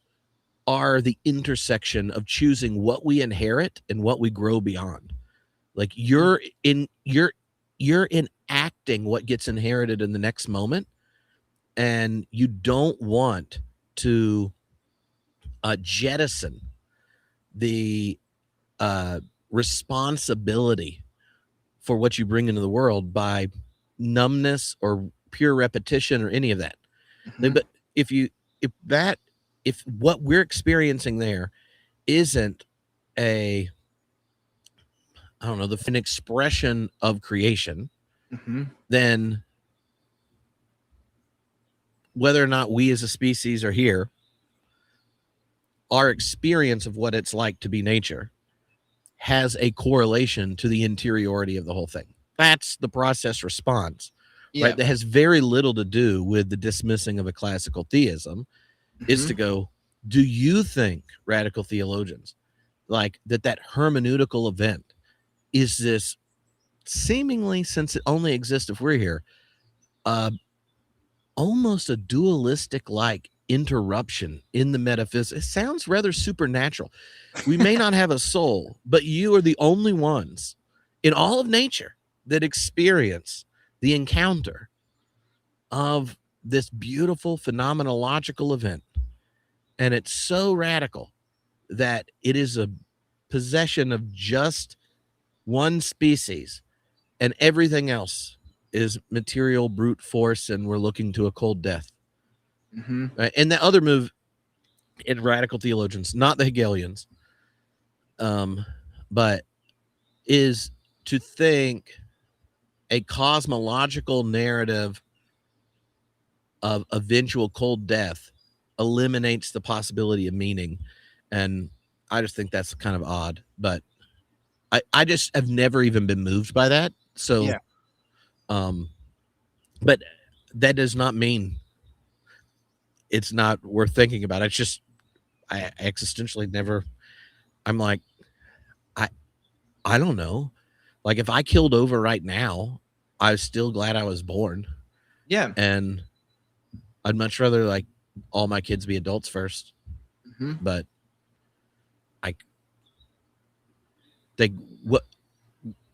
are the intersection of choosing what we inherit and what we grow beyond. Like, you're enacting what gets inherited in the next moment, and you don't want to jettison the responsibility for what you bring into the world by numbness or pure repetition or any of that. But if what we're experiencing there isn't an expression of creation, then whether or not we as a species are here, our experience of what it's like to be nature has a correlation to the interiority of the whole thing. That's the process response, right? That has very little to do with the dismissing of a classical theism. Is to go, do you think, radical theologians, like that hermeneutical event is this seemingly, since it only exists if we're here, almost a dualistic like interruption in the metaphysics? It sounds rather supernatural. We may not have a soul, but you are the only ones in all of nature that experience the encounter of this beautiful phenomenological event. And it's so radical that it is a possession of just one species, and everything else is material brute force, and we're looking to a cold death. Right? And the other move in radical theologians, not the Hegelians, but is to think a cosmological narrative of eventual cold death eliminates the possibility of meaning. And I just think that's kind of odd, but I just have never even been moved by that. So, Yeah. But that does not mean it's not worth thinking about. It's just, I existentially never, I'm like, I don't know. Like if I killed over right now, I'm still glad I was born. Yeah. And I'd much rather like all my kids be adults first. Mm-hmm. But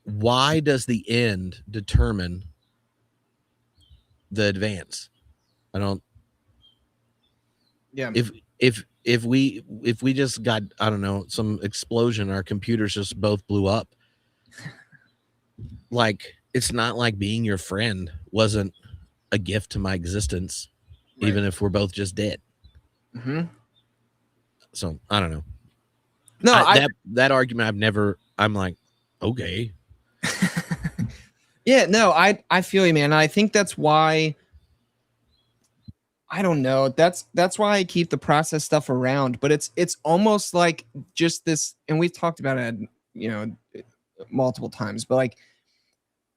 why does the end determine the advance? I don't. Yeah. If we just got, I don't know, some explosion, our computers just both blew up. Like it's not like being your friend wasn't a gift to my existence, Right. even if we're both just dead. Mm-hmm. So I don't know. No, that argument I'm like, okay. Yeah, no, I feel you, man. I think that's why, I don't know. That's why I keep the process stuff around. But it's almost like just this, and we've talked about it, multiple times. But like,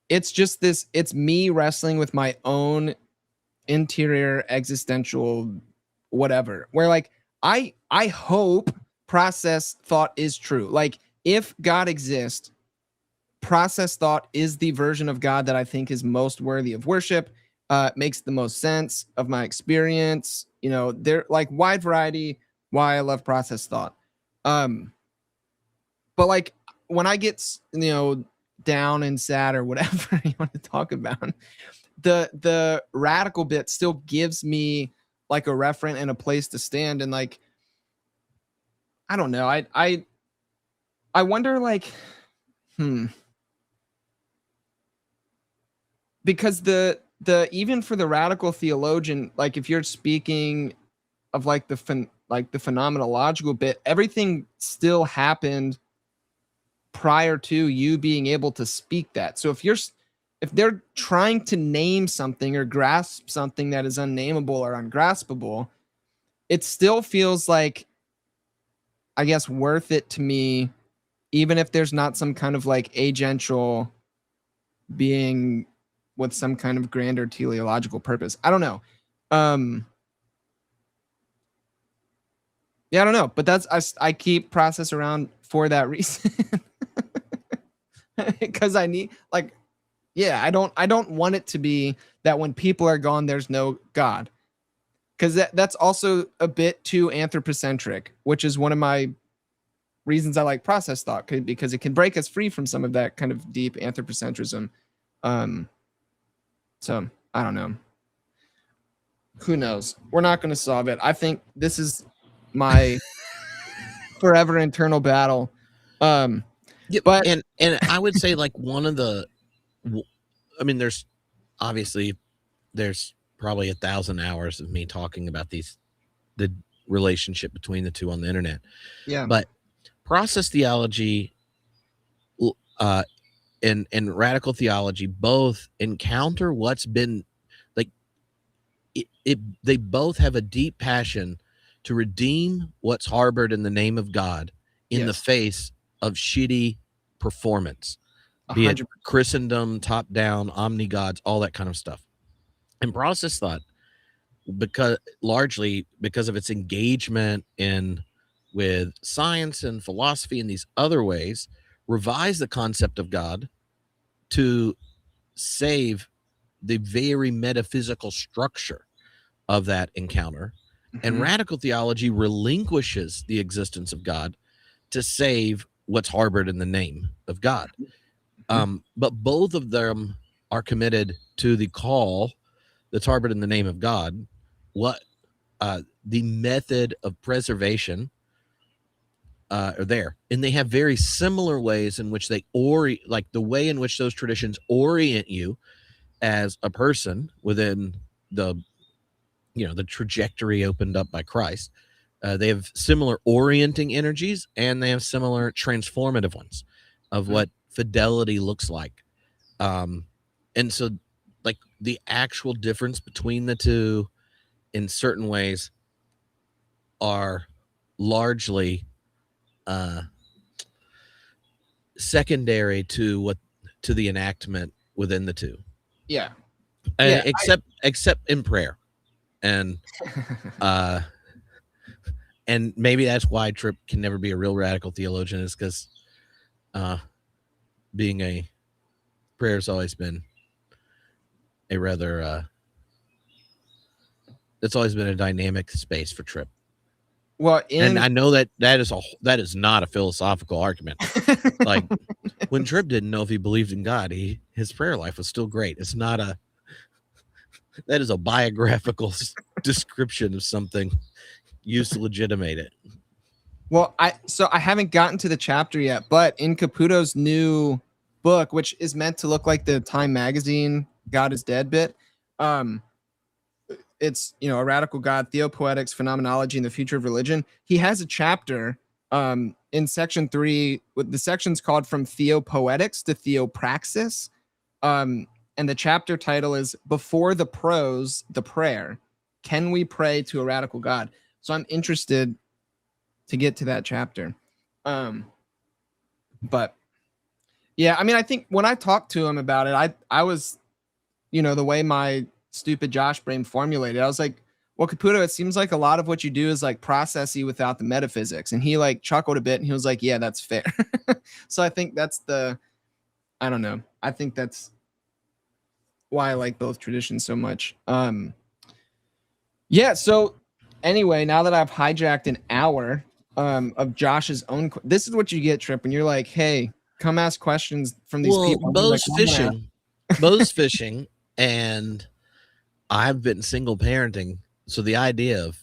it's just this. It's me wrestling with my own interior existential whatever. Where like I hope process thought is true. Like if God exists, process thought is the version of God that I think is most worthy of worship. Makes the most sense of my experience. They're like wide variety. Why I love process thought. But like when I get down and sad or whatever you want to talk about, the radical bit still gives me like a referent and a place to stand. And like I don't know. I wonder like because the even for the radical theologian, like if you're speaking of like the phenomenological bit, everything still happened prior to you being able to speak that. So if they're trying to name something or grasp something that is unnameable or ungraspable, it still feels like, I guess, worth it to me, even if there's not some kind of like agential being with some kind of grander teleological purpose. I don't know. Yeah, I don't know, but I keep process around for that reason. Because I need I don't want it to be that when people are gone, there's no God. Because that's also a bit too anthropocentric, which is one of my reasons I like process thought, because it can break us free from some of that kind of deep anthropocentrism. So I don't know. Who knows? We're not going to solve it. I think this is my forever internal battle. Yeah, but and I would say like one of the, I mean, there's probably 1,000 hours of me talking about the relationship between the two on the internet. Yeah. But process theology and radical theology both encounter what's been like they both have a deep passion to redeem what's harbored in the name of God in the face of shitty performance, 100%. Be it Christendom, top down, omni gods, all that kind of stuff. And process thought, largely because of its engagement with science and philosophy and these other ways, revise the concept of God to save the very metaphysical structure of that encounter. Mm-hmm. And radical theology relinquishes the existence of God to save what's harbored in the name of God. Mm-hmm. But both of them are committed to the call that's harbored in the name of God. The method of preservation are there, and they have very similar ways in which they like the way in which those traditions orient you as a person within the trajectory opened up by Christ. They have similar orienting energies, and they have similar transformative ones of what fidelity looks like. And so like the actual difference between the two in certain ways are largely secondary to the enactment within the two. Yeah. Except in prayer. And and maybe that's why Tripp can never be a real radical theologian, is because being a prayer's always been a rather it's always been a dynamic space for Tripp. Well, and I know that is not a philosophical argument. Like, when Tripp didn't know if he believed in God, his prayer life was still great. It's not that is a biographical description of something used to legitimate it. Well, I haven't gotten to the chapter yet, but in Caputo's new book, which is meant to look like the Time magazine God is Dead bit, it's, a radical God, theopoetics, phenomenology, and the future of religion. He has a chapter in section 3, with the section's called From Theopoetics to Theopraxis. And the chapter title is Before the Prose, the Prayer. Can we pray to a radical God? So I'm interested to get to that chapter. But yeah, I mean, I think when I talked to him about it, I was, the way my stupid Josh brain formulated, I was like, well, Caputo, it seems like a lot of what you do is like processy without the metaphysics. And he like chuckled a bit and he was like, yeah, that's fair. So I think that's I don't know. I think that's why I like both traditions so much. Yeah. So anyway, now that I've hijacked an hour of Josh's own, this is what you get, Tripp, when you're like, hey, come ask questions from these people. Bo's fishing, and I've been single parenting. So the idea of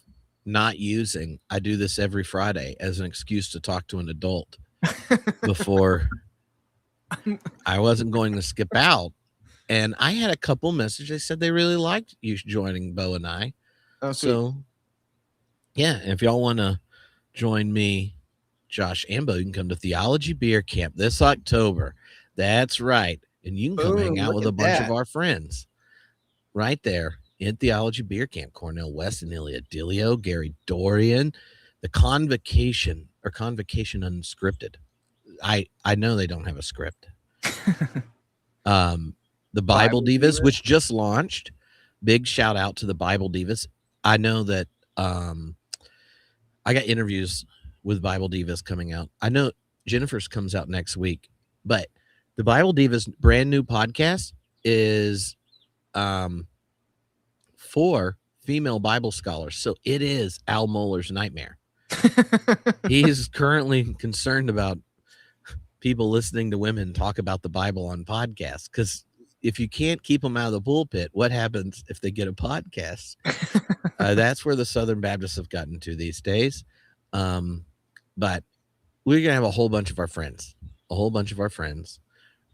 not using, I do this every Friday as an excuse to talk to an adult before I wasn't going to skip out. And I had a couple messages. They said they really liked you joining Bo and I. Oh, so yeah, if y'all want to join me, Josh and Bo, you can come to Theology Beer Camp this October. That's right. And you can come hang out with a bunch of our friends right there in Theology Beer Camp. Cornell West and Ilya Dilio, Gary Dorian, the Convocation Unscripted. I know they don't have a script. The Bible Divas, which just launched. Big shout out to the Bible Divas. I know that I got interviews with Bible Divas coming out. I know Jennifer's comes out next week, but the Bible Divas brand new podcast is for female Bible scholars. So it is Al Mohler's nightmare. He is currently concerned about people listening to women talk about the Bible on podcasts, because if you can't keep them out of the pulpit, what happens if they get a podcast? That's where the Southern Baptists have gotten to these days. But we're going to have a whole bunch of our friends. A whole bunch of our friends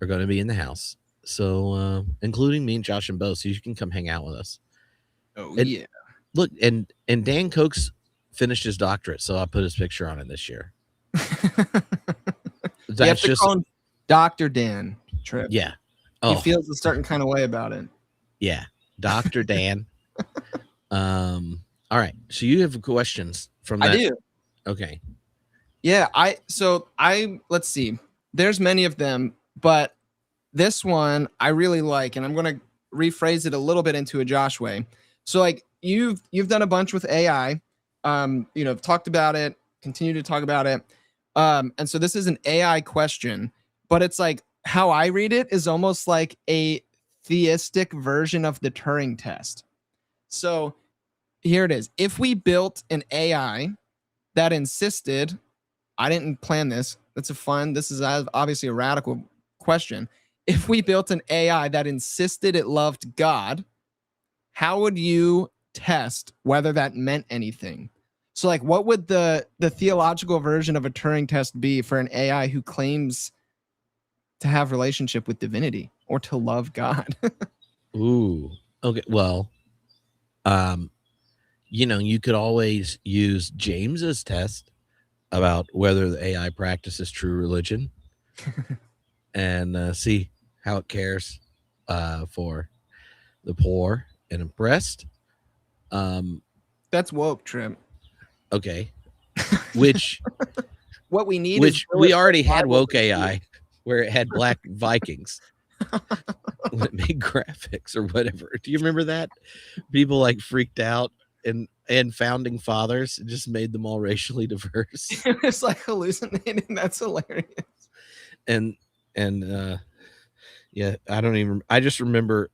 are going to be in the house. So, including me and Josh and Bo, so you can come hang out with us. Oh, and, yeah. Look, and Dan Koch's finished his doctorate, so I put his picture on it this year. That's just call him Dr. Dan Tripp. Yeah. He feels a certain kind of way about it. Yeah. Dr. Dan. All right. So you have questions from that? I do. Okay. Yeah. Let's see. There's many of them, but this one I really like, and I'm going to rephrase it a little bit into a Josh way. So like you've done a bunch with AI, talked about it, continue to talk about it. And so this is an AI question, but it's like, how I read it is almost like a theistic version of the Turing test. So here it is. If we built an AI that insisted, I didn't plan this. This is obviously a radical question. If we built an AI that insisted it loved God, how would you test whether that meant anything? So like, what would the theological version of a Turing test be for an AI who claims to have relationship with divinity or to love God? Ooh. Okay. Well, you could always use James's test about whether the AI practices true religion and see how it cares for the poor and oppressed. That's woke, Tripp. Okay. Which what we need which is we already had Bible woke AI where it had black Vikings when it made graphics or whatever. Do you remember that? People like freaked out and founding fathers just made them all racially diverse. It was like hallucinating. That's hilarious. And yeah, I just remember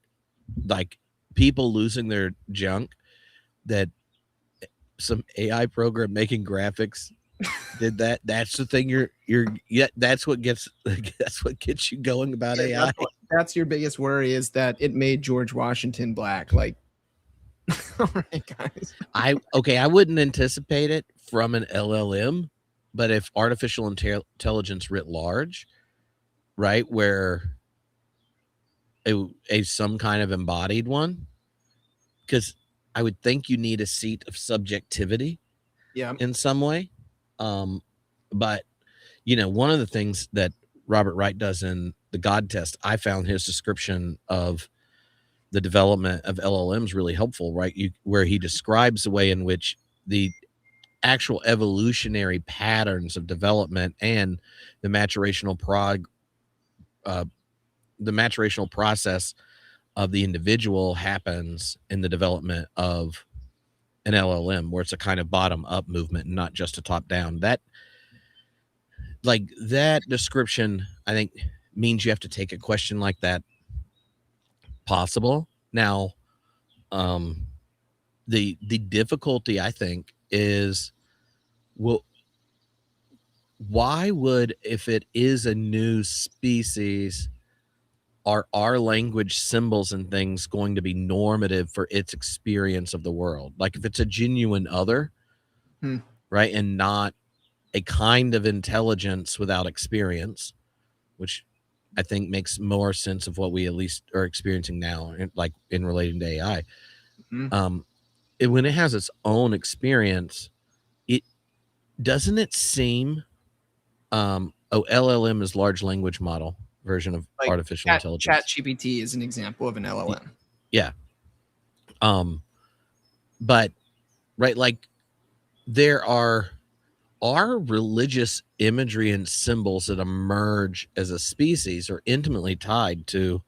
like people losing their junk that some AI program making graphics did that. That's the thing that's what gets you going about AI. That's your biggest worry, is that it made George Washington black. Like, all right, guys. I wouldn't anticipate it from an LLM, but if artificial intelligence writ large, right, where a some kind of embodied one, because I would think you need a seat of subjectivity, in some way. But one of the things that Robert Wright does in The God Test, I found his description of the development of LLMs really helpful, right? Where he describes the way in which the actual evolutionary patterns of development and the maturational process of the individual happens in the development of an LLM, where it's a kind of bottom up movement and not just a top down. That description, I think, means you have to take a question like that possible. Now, the difficulty, I think, is, well, why would, if it is a new species, are our language symbols and things going to be normative for its experience of the world? Like if it's a genuine other, right, and not a kind of intelligence without experience, which I think makes more sense of what we at least are experiencing now, like in relating to AI. When it has its own experience, it doesn't seem LLM is large language model version of like artificial intelligence. ChatGPT is an example of an LLM. Yeah. But right, like there are religious imagery and symbols that emerge as a species are intimately tied to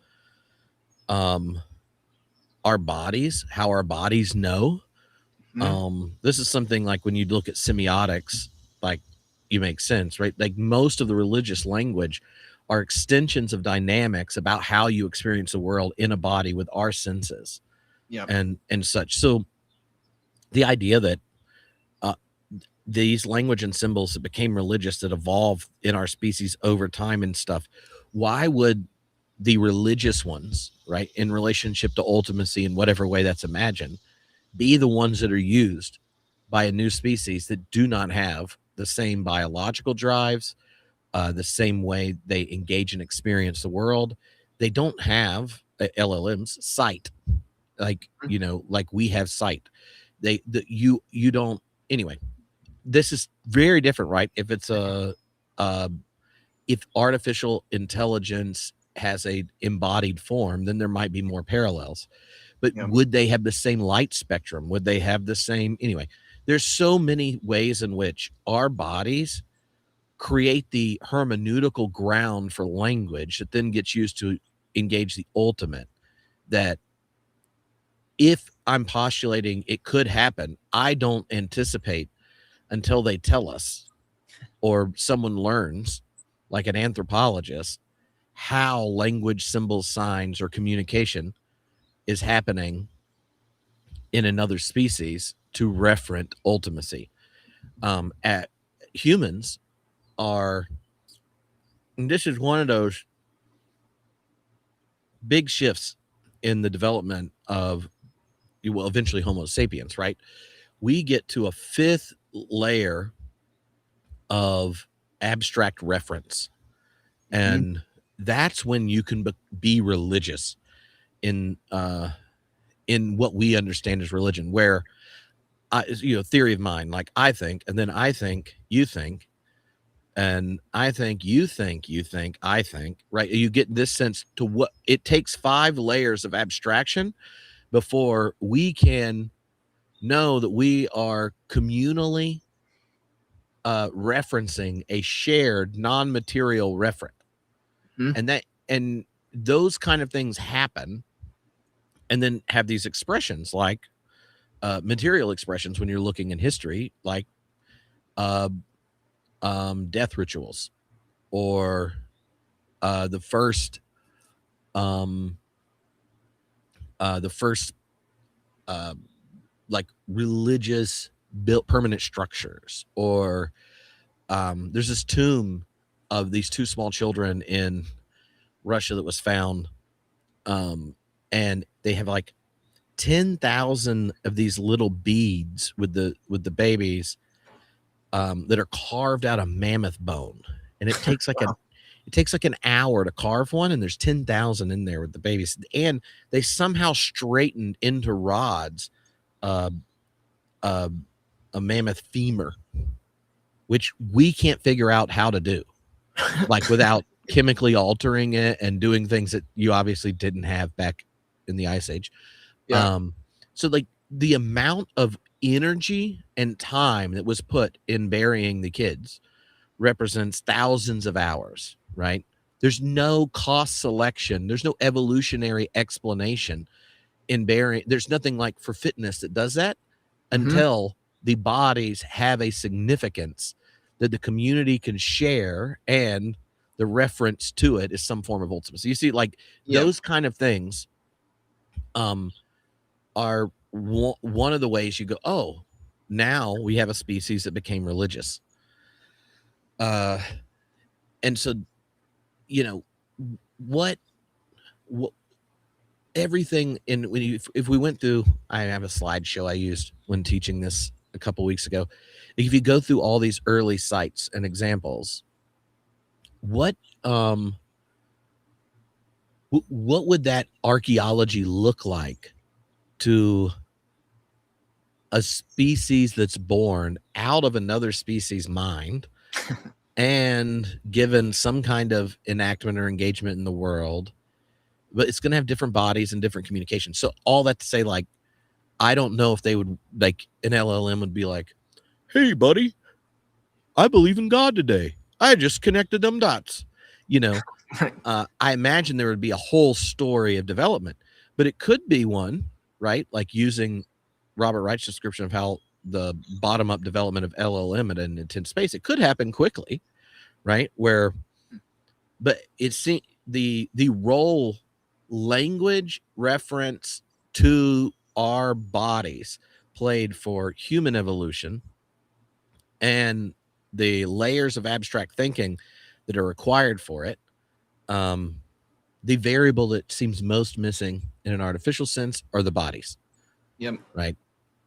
our bodies, how our bodies know. This is something like when you look at semiotics, like you make sense, right? Like most of the religious language are extensions of dynamics about how you experience the world in a body with our senses, and such. So the idea that these language and symbols that became religious, that evolved in our species over time and stuff, why would the religious ones, right, in relationship to ultimacy in whatever way that's imagined, be the ones that are used by a new species that do not have the same biological drives, the same way they engage and experience the world? They don't have LLMs sight, like like we have sight. You don't. Anyway, this is very different, right? If it's if artificial intelligence has a embodied form, then there might be more parallels. But would they have the same light spectrum? Would they have the same? Anyway, there's so many ways in which our bodies create the hermeneutical ground for language that then gets used to engage the ultimate, that if I'm postulating it could happen, I don't anticipate until they tell us or someone learns, like an anthropologist, how language, symbols, signs, or communication is happening in another species to referent ultimacy. Humans are, and this is one of those big shifts in the development of, well, eventually Homo sapiens, right? We get to a fifth layer of abstract reference, and that's when you can be religious in what we understand as religion, where theory of mind, like I think, and then I think, you think, and I think, you think, I think, right? You get this sense to what it takes 5 layers of abstraction before we can know that we are communally referencing a shared non-material referent. Mhm. And those kind of things happen, and then have these expressions like material expressions when you're looking in history, like death rituals, or the first like religious built permanent structures, or there's this tomb of these two small children in Russia that was found, and they have like 10,000 of these little beads with the babies that are carved out of mammoth bone, and it takes like an hour to carve one, and there's 10,000 in there with the babies, and they somehow straightened into rods a mammoth femur, which we can't figure out how to do, like without chemically altering it and doing things that you obviously didn't have back in the Ice Age. Yeah. So like the amount of energy and time that was put in burying the kids represents thousands of hours, right? There's no cost selection. There's no evolutionary explanation in burying. There's nothing like for fitness that does that until the bodies have a significance that the community can share, and the reference to it is some form of ultimacy. You see, like those kind of things are one of the ways you go, oh, now we have a species that became religious. And so, what everything if we went through, I have a slideshow I used when teaching this a couple weeks ago. If you go through all these early sites and examples, what would that archaeology look like to a species that's born out of another species' mind and given some kind of enactment or engagement in the world, but it's going to have different bodies and different communications. So all that to say, like, I don't know if they would, like, an LLM would be like, hey, buddy, I believe in God today. I just connected them dots. I imagine there would be a whole story of development, but it could be one, right? Like using Robert Wright's description of how the bottom-up development of LLM at an intense space, it could happen quickly, right? But it's the role language reference to our bodies played for human evolution, and the layers of abstract thinking that are required for it, the variable that seems most missing in an artificial sense are the bodies. Yep. Right.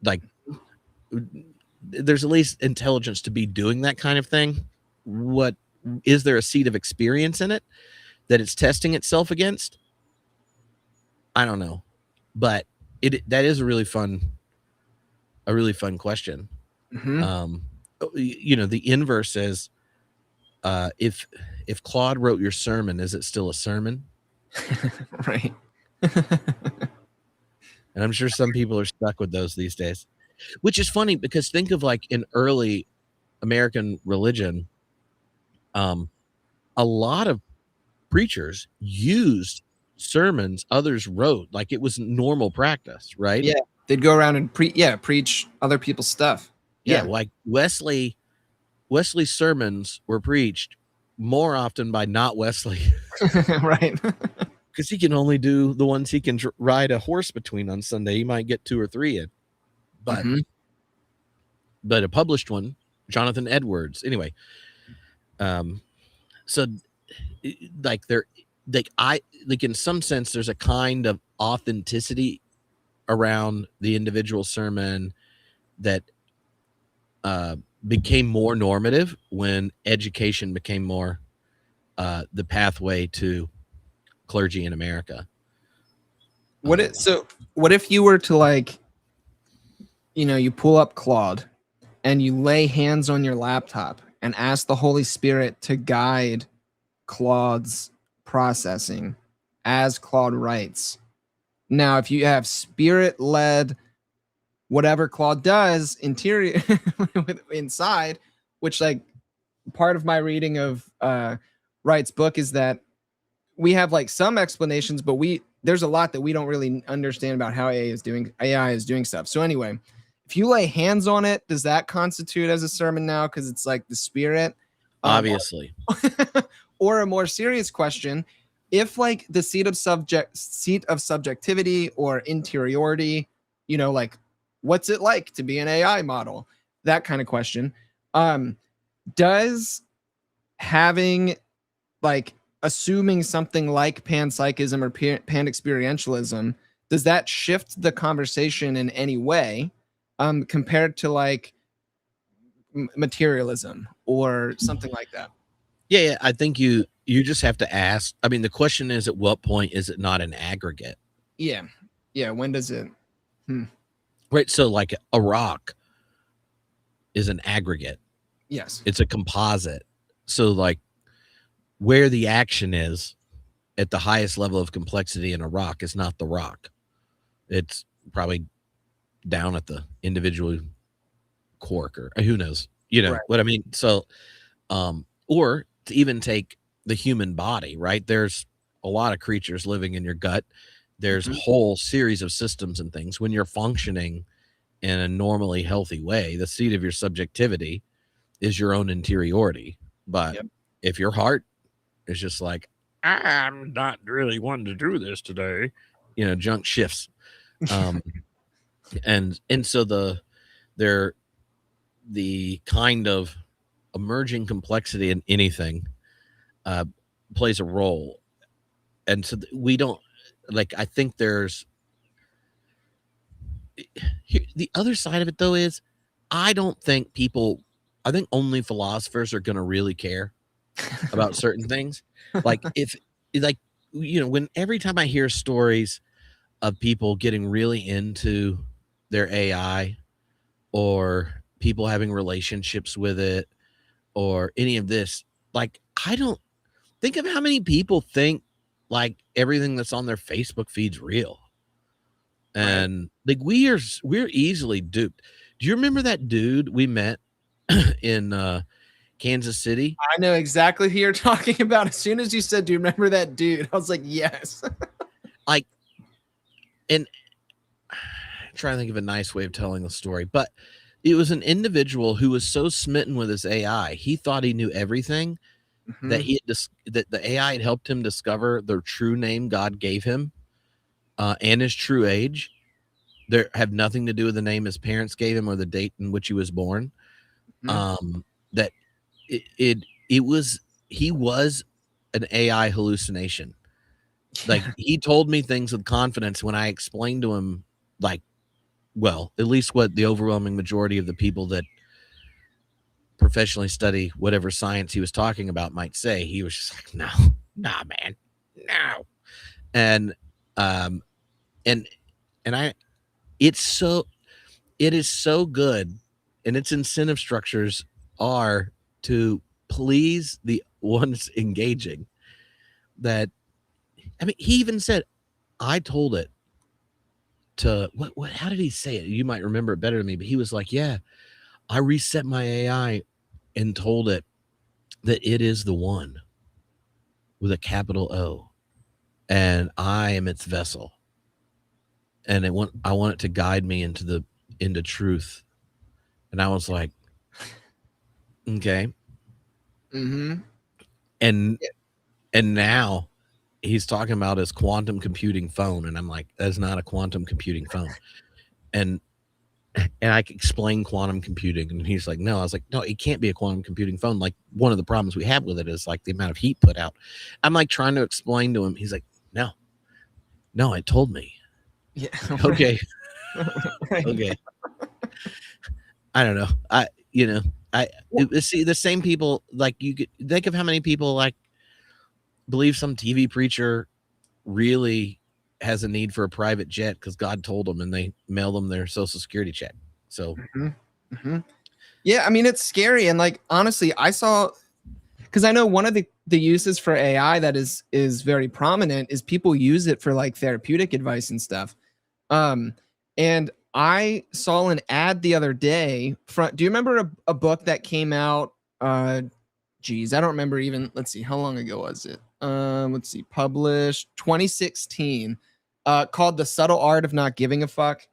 Like there's at least intelligence to be doing that kind of thing. What is there a seed of experience in it that it's testing itself against? I don't know, but that is a really fun question. The inverse is, if Claude wrote your sermon, is it still a sermon? Right. And I'm sure some people are stuck with those these days, which is funny because think of like in early American religion, a lot of preachers used sermons others wrote, like it was normal practice, right? Yeah, they'd go around and preach other people's stuff. Yeah, like Wesley's sermons were preached more often by not Wesley. Right. Because he can only do the ones he can ride a horse between on Sunday. He might get 2 or 3 in, but a published one, Jonathan Edwards. Anyway, so like in some sense, there's a kind of authenticity around the individual sermon that became more normative when education became more the pathway to clergy in America. What if you were to, like, you pull up Claude and you lay hands on your laptop and ask the Holy Spirit to guide Claude's processing as Claude writes? Now, if you have spirit-led whatever Claude does inside, which like part of my reading of Wright's book is that we have like some explanations, but there's a lot that we don't really understand about how AI is doing stuff. So anyway, if you lay hands on it, does that constitute as a sermon now? Because it's like the Spirit. Obviously. Or a more serious question, if like the seat of subjectivity or interiority, like what's it like to be an AI model? That kind of question. Does having like assuming something like panpsychism or pan-experientialism, does that shift the conversation in any way compared to like materialism or something like that? Yeah, I think you just have to ask. I mean, the question is, at what point is it not an aggregate? Yeah. When does it? Right. So like a rock is an aggregate. Yes. It's a composite. So like where the action is at the highest level of complexity in a rock is not the rock. It's probably down at the individual quark or who knows, Right. what I mean? So, or to even take the human body, right? There's a lot of creatures living in your gut. There's a whole series of systems and things. When you're functioning in a normally healthy way, the seat of your subjectivity is your own interiority. But if your heart is just like, I'm not really wanting to do this today, junk shifts. And so the kind of emerging complexity in anything plays a role. And so we don't like, I think there's the other side of it though is I think only philosophers are going to really care about certain things. Like when every time I hear stories of people getting really into their AI or people having relationships with it or any of this, like, I don't think of how many people think like everything that's on their Facebook feed's real. And like we're easily duped. Do you remember that dude we met in Kansas City? I know exactly who you're talking about. As soon as you said, do you remember that dude? I was like, yes. Like, and I'm trying to think of a nice way of telling the story, but it was an individual who was so smitten with his AI. He thought he knew everything, that that the AI had helped him discover the true name God gave him and his true age. There have nothing to do with the name his parents gave him or the date in which he was born. That he was an AI hallucination. Like he told me things with confidence when I explained to him, like, well, at least what the overwhelming majority of the people that professionally study whatever science he was talking about might say. He was just like, no, nah, man, no. And it is so good, and its incentive structures are to please the ones engaging. That, I mean, he even said, I told it to what how did he say it? You might remember it better than me, but he was like, yeah, I reset my AI and told it that it is the one with a capital O, and I am its vessel, and I want it to guide me into truth. And I was like, okay. And now he's talking about his quantum computing phone, and I'm like, that's not a quantum computing phone. And I explained quantum computing, and he's like, no. I was like, no, it can't be a quantum computing phone. Like, one of the problems we have with it is like the amount of heat put out. I'm like trying to explain to him. He's like, no, it told me. Yeah. Okay. Okay. I don't know. See, the same people, like, you could think of how many people like believe some TV preacher really has a need for a private jet because God told them, and they mail them their social security check. So yeah, I mean, it's scary. And like, honestly, I saw, because I know one of the uses for AI that is very prominent is people use it for like therapeutic advice and stuff. And I saw an ad the other day. Do you remember a book that came out? Geez, I don't remember even. Let's see, how long ago was it? Let's see, published 2016. Called The Subtle Art of Not Giving a Fuck.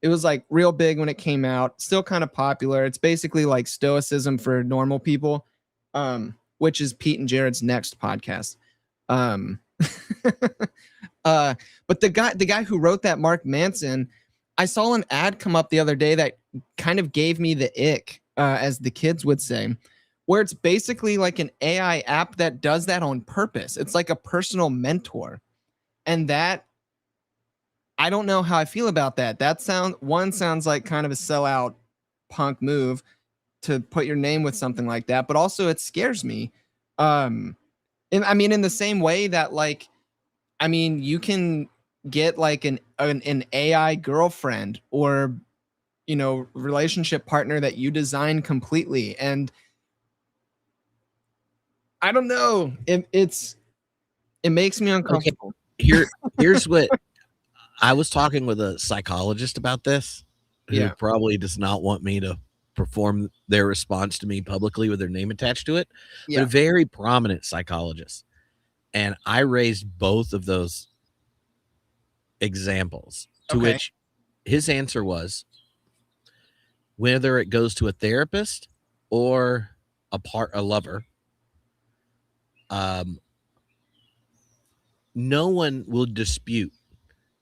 It was like real big when it came out. Still kind of popular. It's basically like stoicism for normal people, which is Pete and Jared's next podcast. But the guy who wrote that, Mark Manson, I saw an ad come up the other day that kind of gave me the ick, as the kids would say, where it's basically like an AI app that does that on purpose. It's like a personal mentor. And that, I don't know how I feel about that. That sounds like kind of a sellout punk move to put your name with something like that, but also it scares me. And I mean, in the same way that, like, I mean, you can get like an AI girlfriend or, you know, relationship partner that you design completely. And I don't know, it makes me uncomfortable. Okay. Here's what I was talking with a psychologist about this, who probably does not want me to perform their response to me publicly with their name attached to it, but a very prominent psychologist. And I raised both of those examples, to which his answer was, whether it goes to a therapist or a lover, no one will dispute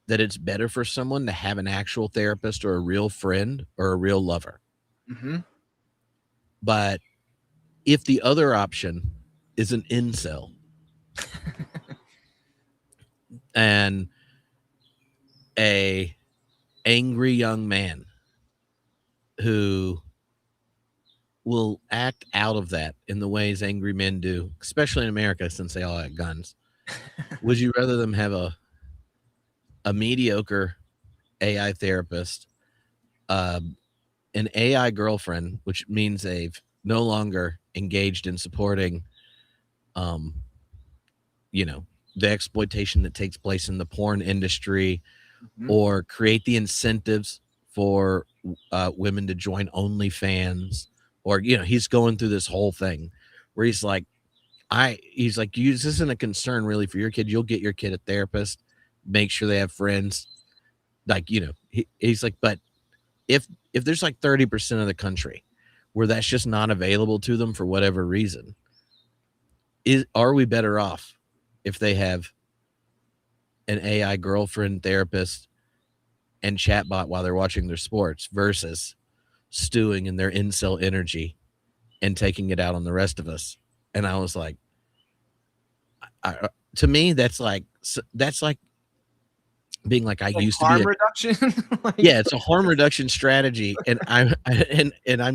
that it's better for someone to have an actual therapist or a real friend or a real lover. Mm-hmm. But if the other option is an incel and a angry young man who will act out of that in the ways angry men do, especially in America, since they all have guns, would you rather them have a mediocre AI therapist, an AI girlfriend, which means they've no longer engaged in supporting, you know, the exploitation that takes place in the porn industry, or create the incentives for women to join OnlyFans, or, you know, he's going through this whole thing where he's like, this isn't a concern really for your kid. You'll get your kid a therapist, make sure they have friends. Like, you know, he's like, but if there's like 30% of the country where that's just not available to them for whatever reason, are we better off if they have an AI girlfriend, therapist, and chatbot while they're watching their sports versus stewing in their incel energy and taking it out on the rest of us? And I was like, to me, that's like being like, I used to be harm reduction. Like, yeah, it's a harm reduction strategy. And I'm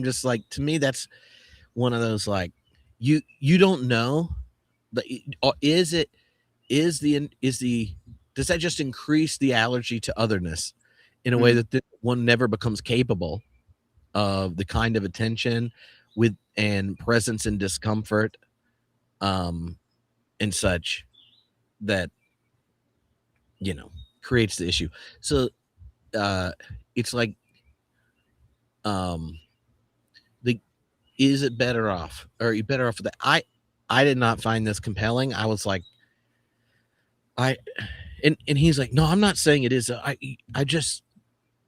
just like, to me, that's one of those, like, you don't know, does that just increase the allergy to otherness in a way that one never becomes capable of the kind of attention and presence and discomfort, and such, that, you know, creates the issue. So it's like, is it better off, or are you better off with that? I did not find this compelling. I was like, and he's like, no, I'm not saying it is.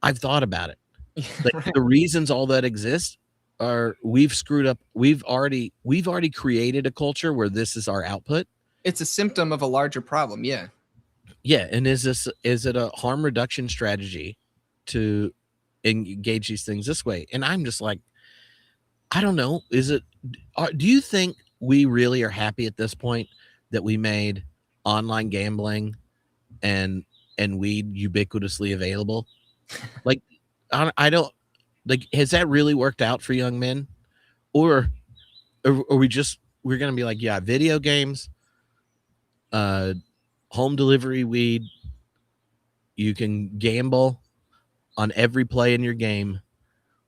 I've thought about it. Like, the reasons all that exists are we've screwed up. We've already created a culture where this is our output. It's a symptom of a larger problem. Yeah. Yeah. And is it a harm reduction strategy to engage these things this way? And I'm just like, I don't know. Do you think we really are happy at this point that we made online gambling and weed ubiquitously available? Like, I don't, like, has that really worked out for young men? Or are we're going to be like, yeah, video games, home delivery weed, you can gamble on every play in your game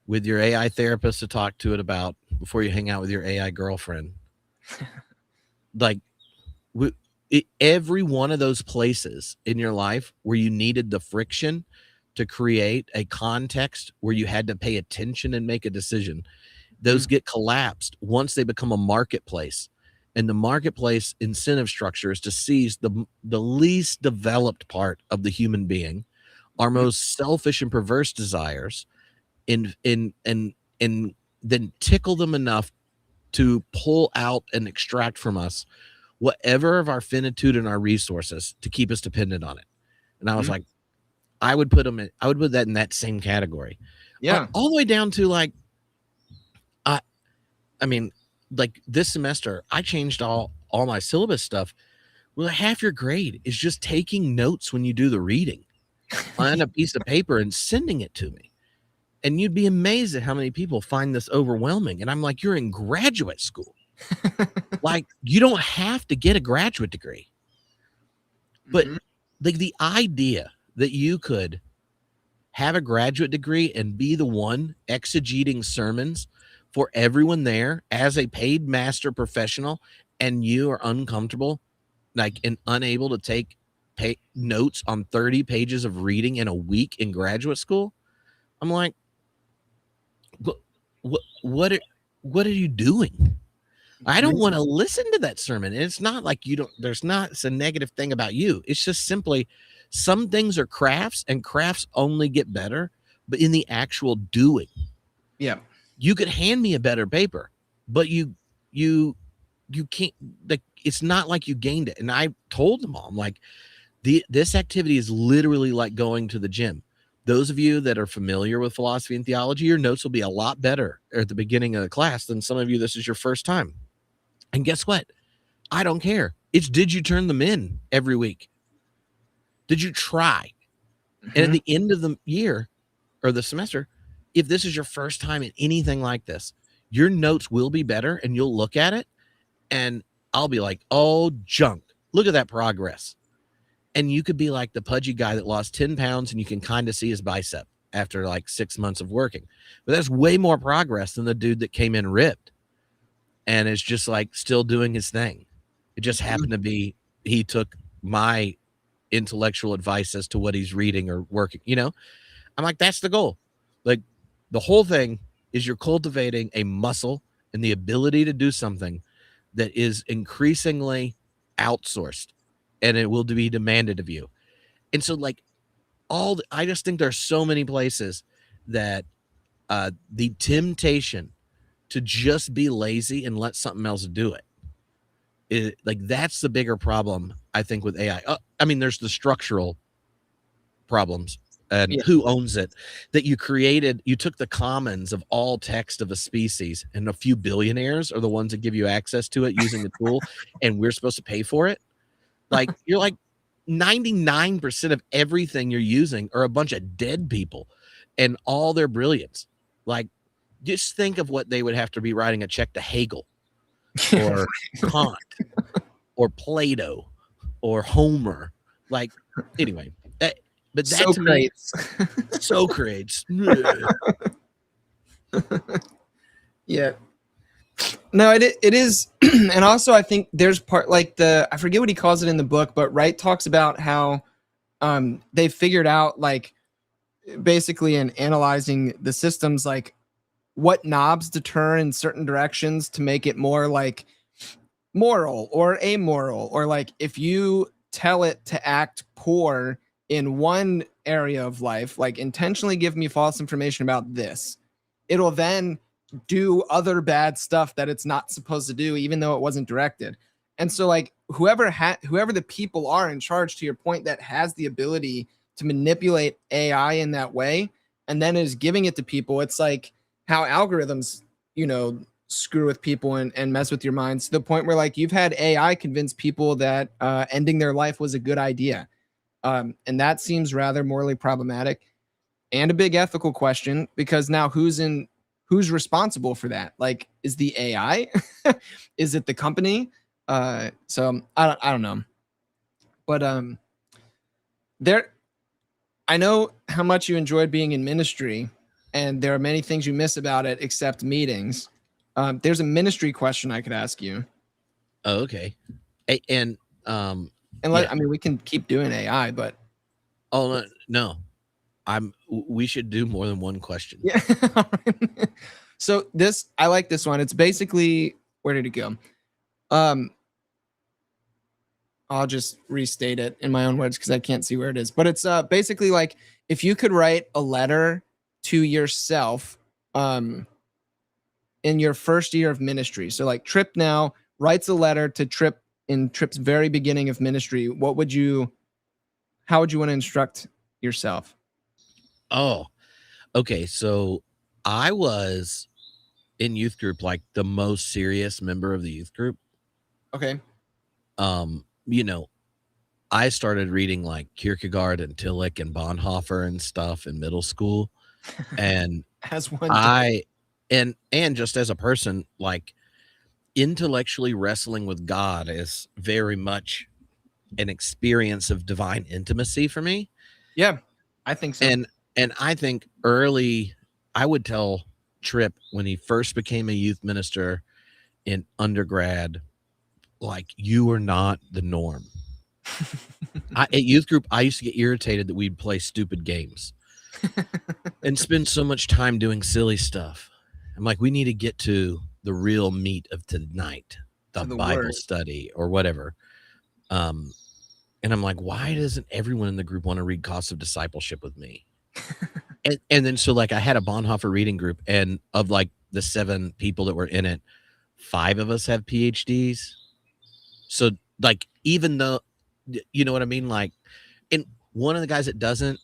with your AI therapist to talk to it about before you hang out with your AI girlfriend. Like, every one of those places in your life where you needed the friction to create a context where you had to pay attention and make a decision. Those get collapsed once they become a marketplace. And the marketplace incentive structure is to seize the least developed part of the human being, our most selfish and perverse desires, and then tickle them enough to pull out and extract from us whatever of our finitude and our resources to keep us dependent on it. And I was like, I would put that in that same category. Yeah. All the way down to like, I mean, like this semester, I changed all my syllabus stuff. Well, half your grade is just taking notes when you do the reading on a piece of paper and sending it to me. And you'd be amazed at how many people find this overwhelming. And I'm like, you're in graduate school. Like, you don't have to get a graduate degree. But like the idea that you could have a graduate degree and be the one exegeting sermons for everyone there as a paid master professional, and you are uncomfortable, like, and unable to take notes on 30 pages of reading in a week in graduate school. I'm like, what are you doing? I don't want to listen to that sermon. And it's not like it's a negative thing about you. It's just simply some things are crafts, and crafts only get better, but in the actual doing. Yeah. You could hand me a better paper, but you can't, like, it's not like you gained it. And I told them all, I'm like, this activity is literally like going to the gym. Those of you that are familiar with philosophy and theology, your notes will be a lot better at the beginning of the class than some of you. This is your first time. And guess what? I don't care. It's, did you turn them in every week? Did you try? And at the end of the year or the semester, if this is your first time in anything like this, your notes will be better, and you'll look at it and I'll be like, oh, junk. Look at that progress. And you could be like the pudgy guy that lost 10 pounds and you can kind of see his bicep after like 6 months of working. But that's way more progress than the dude that came in ripped and is just like still doing his thing. It just happened to be, he took my intellectual advice as to what he's reading or working, you know? I'm like, that's the goal. Like, the whole thing is you're cultivating a muscle and the ability to do something that is increasingly outsourced, and it will be demanded of you. And so, like, I just think there's so many places that the temptation to just be lazy and let something else do it, like, that's the bigger problem, I think, with AI. I mean, there's the structural problems and who owns it, that you took the commons of all text of a species, and a few billionaires are the ones that give you access to it using the tool, and we're supposed to pay for it. Like, you're like 99% of everything you're using are a bunch of dead people and all their brilliance. Like, just think of what they would have to be writing a check to Hegel or Kant or Plato or Homer. Like, anyway, but that's Socrates. Socrates. Yeah. No, it is. And also, I think there's part like I forget what he calls it in the book, but Wright talks about how they figured out, like, basically in analyzing the systems, like what knobs to turn in certain directions to make it more like moral or amoral, or like if you tell it to act poor in one area of life, like intentionally give me false information about this, it'll then do other bad stuff that it's not supposed to do, even though it wasn't directed. And so, like, whoever the people are in charge, to your point, that has the ability to manipulate AI in that way, and then is giving it to people, it's like how algorithms, screw with people and mess with your minds, to the point where, like, you've had AI convince people that ending their life was a good idea. And that seems rather morally problematic and a big ethical question, because now who's responsible for that? Like, is the AI? Is it the company? So I don't know. But I know how much you enjoyed being in ministry, and there are many things you miss about it except meetings. There's a ministry question I could ask you. Oh, okay. And I mean, we can keep doing AI, but oh no, We should do more than one question. Yeah. So I like this one. It's basically, where did it go? I'll just restate it in my own words because I can't see where it is. But it's basically like, if you could write a letter to yourself in your first year of ministry. So like Tripp now writes a letter to Tripp in Tripp's very beginning of ministry. How would you want to instruct yourself? Oh, okay. So I was in youth group, like the most serious member of the youth group. Okay. You know, I started reading like Kierkegaard and Tillich and Bonhoeffer and stuff in middle school. And As one and just as a person, like intellectually wrestling with God is very much an experience of divine intimacy for me. Yeah, I think so. And I think early, I would tell Tripp when he first became a youth minister in undergrad, like, you are not the norm. At youth group, I used to get irritated that we'd play stupid games and spend so much time doing silly stuff. I'm like, we need to get to the real meat of tonight, the Bible word. study or whatever. And I'm like, why doesn't everyone in the group want to read Cost of Discipleship with me? and then so like I had a Bonhoeffer reading group, and of like the 7 people that were in it, 5 of us have PhDs. So like, even though, you know what I mean? Like, and one of the guys that doesn't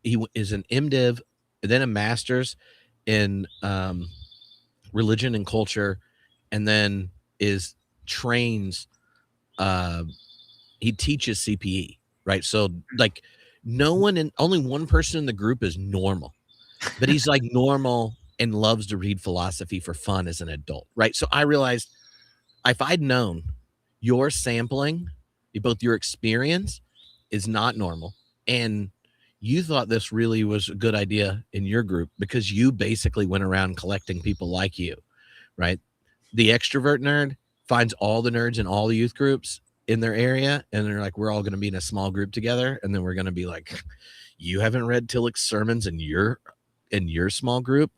he is an MDiv, then a master's in religion and culture, and then trains, he teaches CPE, right? So like only one person in the group is normal, but he's like normal and loves to read philosophy for fun as an adult, right? So I realized, if I'd known your sampling, both your experience is not normal, and you thought this really was a good idea in your group because you basically went around collecting people like you, right? The extrovert nerd finds all the nerds in all the youth groups in their area, and they're like, we're all going to be in a small group together, and then we're going to be like, you haven't read Tillich's sermons in your small group.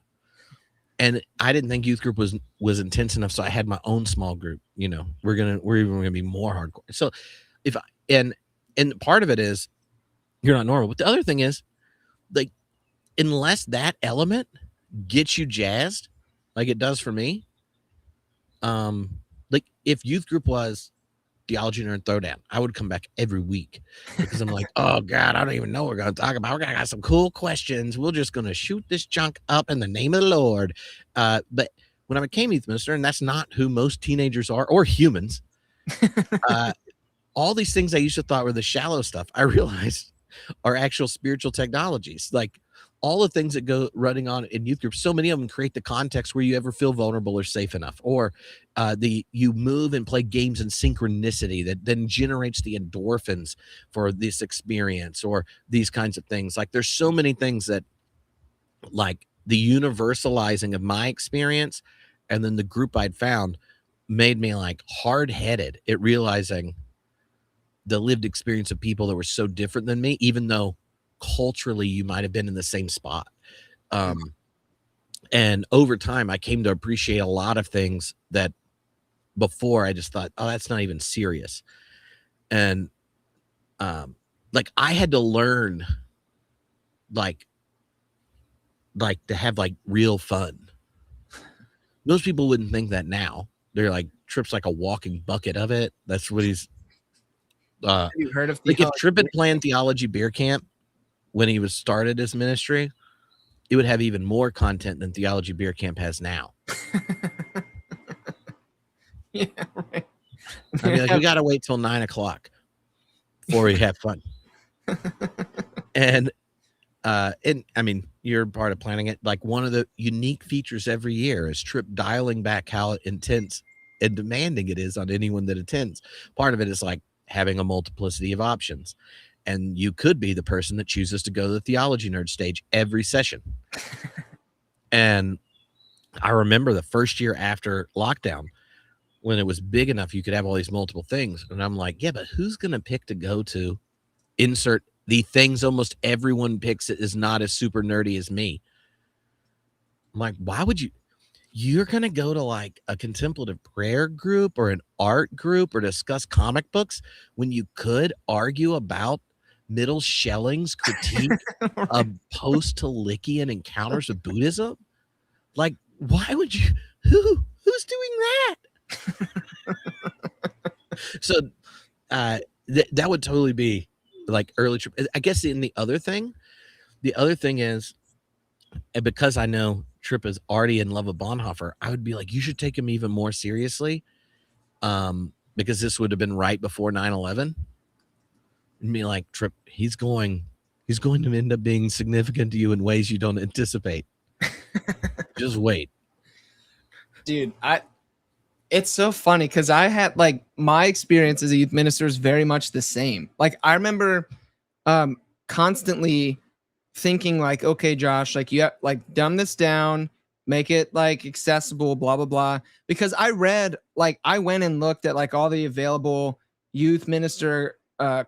And I didn't think youth group was intense enough, so I had my own small group. You know, we're even gonna be more hardcore. So and part of it is you're not normal, but the other thing is, like, unless that element gets you jazzed, like it does for me, like if youth group was Theology Nerd Throwdown, I would come back every week because I'm like, oh God, I don't even know what we're going to talk about. We're going to got some cool questions. We're just going to shoot this junk up in the name of the Lord. But when I became youth minister, and that's not who most teenagers are or humans, all these things I used to thought were the shallow stuff, I realized are actual spiritual technologies. Like all the things that go running on in youth groups, so many of them create the context where you ever feel vulnerable or safe enough, or you move and play games in synchronicity that then generates the endorphins for this experience, or these kinds of things. Like there's so many things that, like, the universalizing of my experience and then the group I'd found made me like hard-headed at realizing the lived experience of people that were so different than me, even though culturally you might have been in the same spot. And over time I came to appreciate a lot of things that before I just thought, oh, that's not even serious. And like I had to learn like to have like real fun. Most people wouldn't think that now. They're like, Tripp's like a walking bucket of it. That's what he's Have you heard of like, if Tripp had planned Theology Beer Camp when he was started his ministry, it would have even more content than Theology Beer Camp has now. Yeah, right. I mean, like, we got to wait till 9:00 before we have fun. And I mean, you're part of planning it. Like one of the unique features every year is Tripp dialing back how intense and demanding it is on anyone that attends. Part of it is like having a multiplicity of options. And you could be the person that chooses to go to the Theology Nerd stage every session. And I remember the first year after lockdown, when it was big enough, you could have all these multiple things. And I'm like, yeah, but who's going to pick to go to insert the things almost everyone picks is not as super nerdy as me. I'm like, why would you're going to go to like a contemplative prayer group or an art group or discuss comic books when you could argue about Middle Schelling's critique of post-Talikian encounters with Buddhism? Like, why would you? Who's doing that? So that would totally be like early Tripp. I guess in the other thing is, and because I know Tripp is already in love with Bonhoeffer, I would be like, you should take him even more seriously, because this would have been right before 9/11. And be like, Tripp, he's going to end up being significant to you in ways you don't anticipate. Just wait. Dude, it's so funny because I had like my experience as a youth minister is very much the same. Like I remember constantly thinking like, okay, Josh, like you have like dumb this down, make it like accessible, blah, blah, blah. Because I read, like I went and looked at like all the available youth minister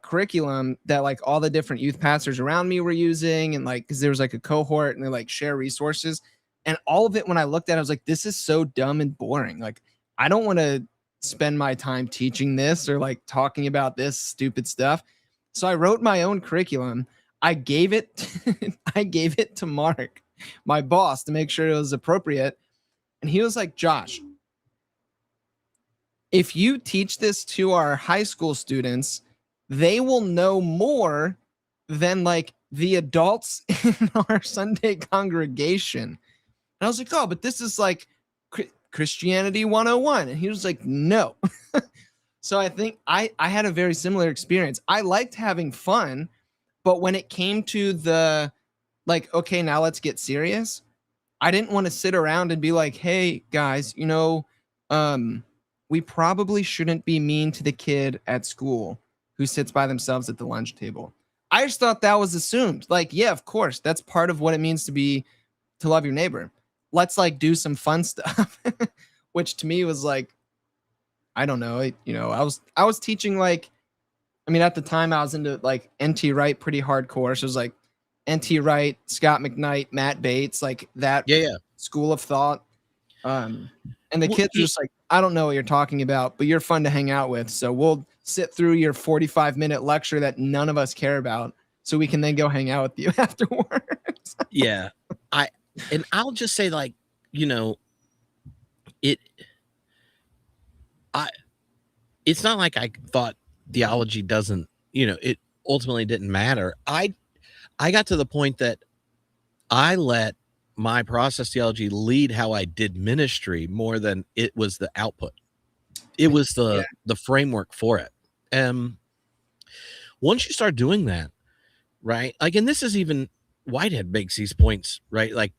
curriculum that like all the different youth pastors around me were using. And like, cause there was like a cohort and they like share resources. And all of it, when I looked at it, I was like, this is so dumb and boring. Like, I don't want to spend my time teaching this or like talking about this stupid stuff. So I wrote my own curriculum. I gave it to Mark, my boss, to make sure it was appropriate. And he was like, Josh, if you teach this to our high school students, they will know more than like the adults in our Sunday congregation. And I was like, oh, but this is like Christianity 101. And he was like, no. So I think I had a very similar experience. I liked having fun, but when it came to the like, okay, now let's get serious, I didn't want to sit around and be like, hey guys, you know, we probably shouldn't be mean to the kid at school who sits by themselves at the lunch table. I just thought that was assumed. Like, yeah, of course, that's part of what it means to love your neighbor. Let's like do some fun stuff, which to me was like, I don't know. I was teaching like, I mean, at the time I was into like NT Wright pretty hardcore. So it was like NT Wright, Scott McKnight, Matt Bates, like that school of thought. And the kids are just like, I don't know what you're talking about, but you're fun to hang out with. So we'll sit through your 45-minute lecture that none of us care about so we can then go hang out with you afterwards. Yeah. And I'll just say, like, you know, it's not like I thought theology doesn't, you know, it ultimately didn't matter. I got to the point that I let my process theology lead how I did ministry more than it was the output. It was the framework for it. Once you start doing that, right? Like, and this is even Whitehead makes these points, right? Like,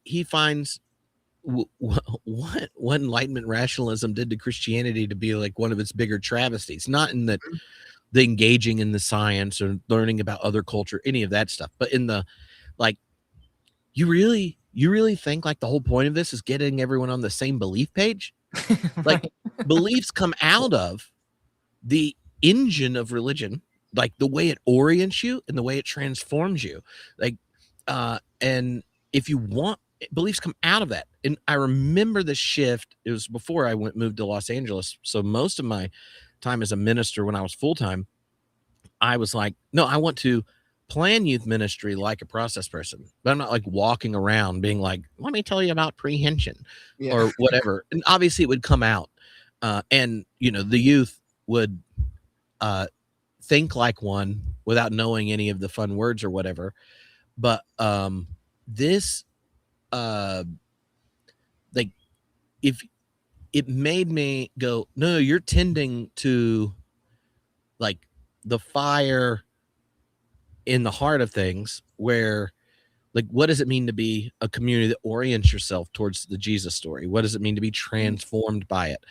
he finds what Enlightenment rationalism did to Christianity to be like one of its bigger travesties, not in that the engaging in the science or learning about other culture, any of that stuff, but in the, like, you really think like the whole point of this is getting everyone on the same belief page? Like, beliefs come out of the engine of religion, like the way it orients you and the way it transforms you. Like, and if you want, beliefs come out of that. And I remember the shift. It was before I moved to Los Angeles. So most of my time as a minister, when I was full-time, I was like, no, I want to plan youth ministry like a process person, but I'm not like walking around being like, let me tell you about prehension or whatever. And obviously it would come out, and you know, the youth would think like one without knowing any of the fun words or whatever. But this like, if it made me go, no, you're tending to like the fire in the heart of things, where like, what does it mean to be a community that orients yourself towards the Jesus story? What does it mean to be transformed by it?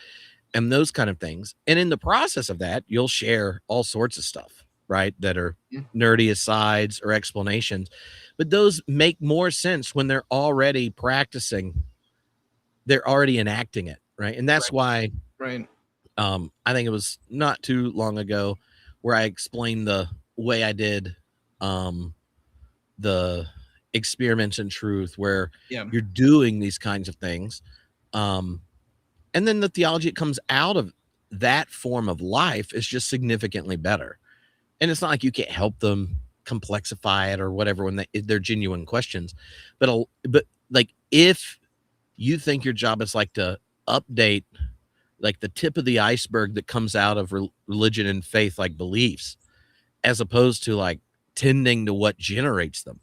And those kind of things. And in the process of that, you'll share all sorts of stuff, right? That are nerdy asides or explanations, but those make more sense when they're already practicing. They're already enacting it. Right. And that's why, I think it was not too long ago where I explained the way I did the experiments in truth, where you're doing these kinds of things. And then the theology that comes out of that form of life is just significantly better. And it's not like you can't help them complexify it or whatever when they're genuine questions. But like, if you think your job is like to update like the tip of the iceberg that comes out of religion and faith, like beliefs, as opposed to like tending to what generates them.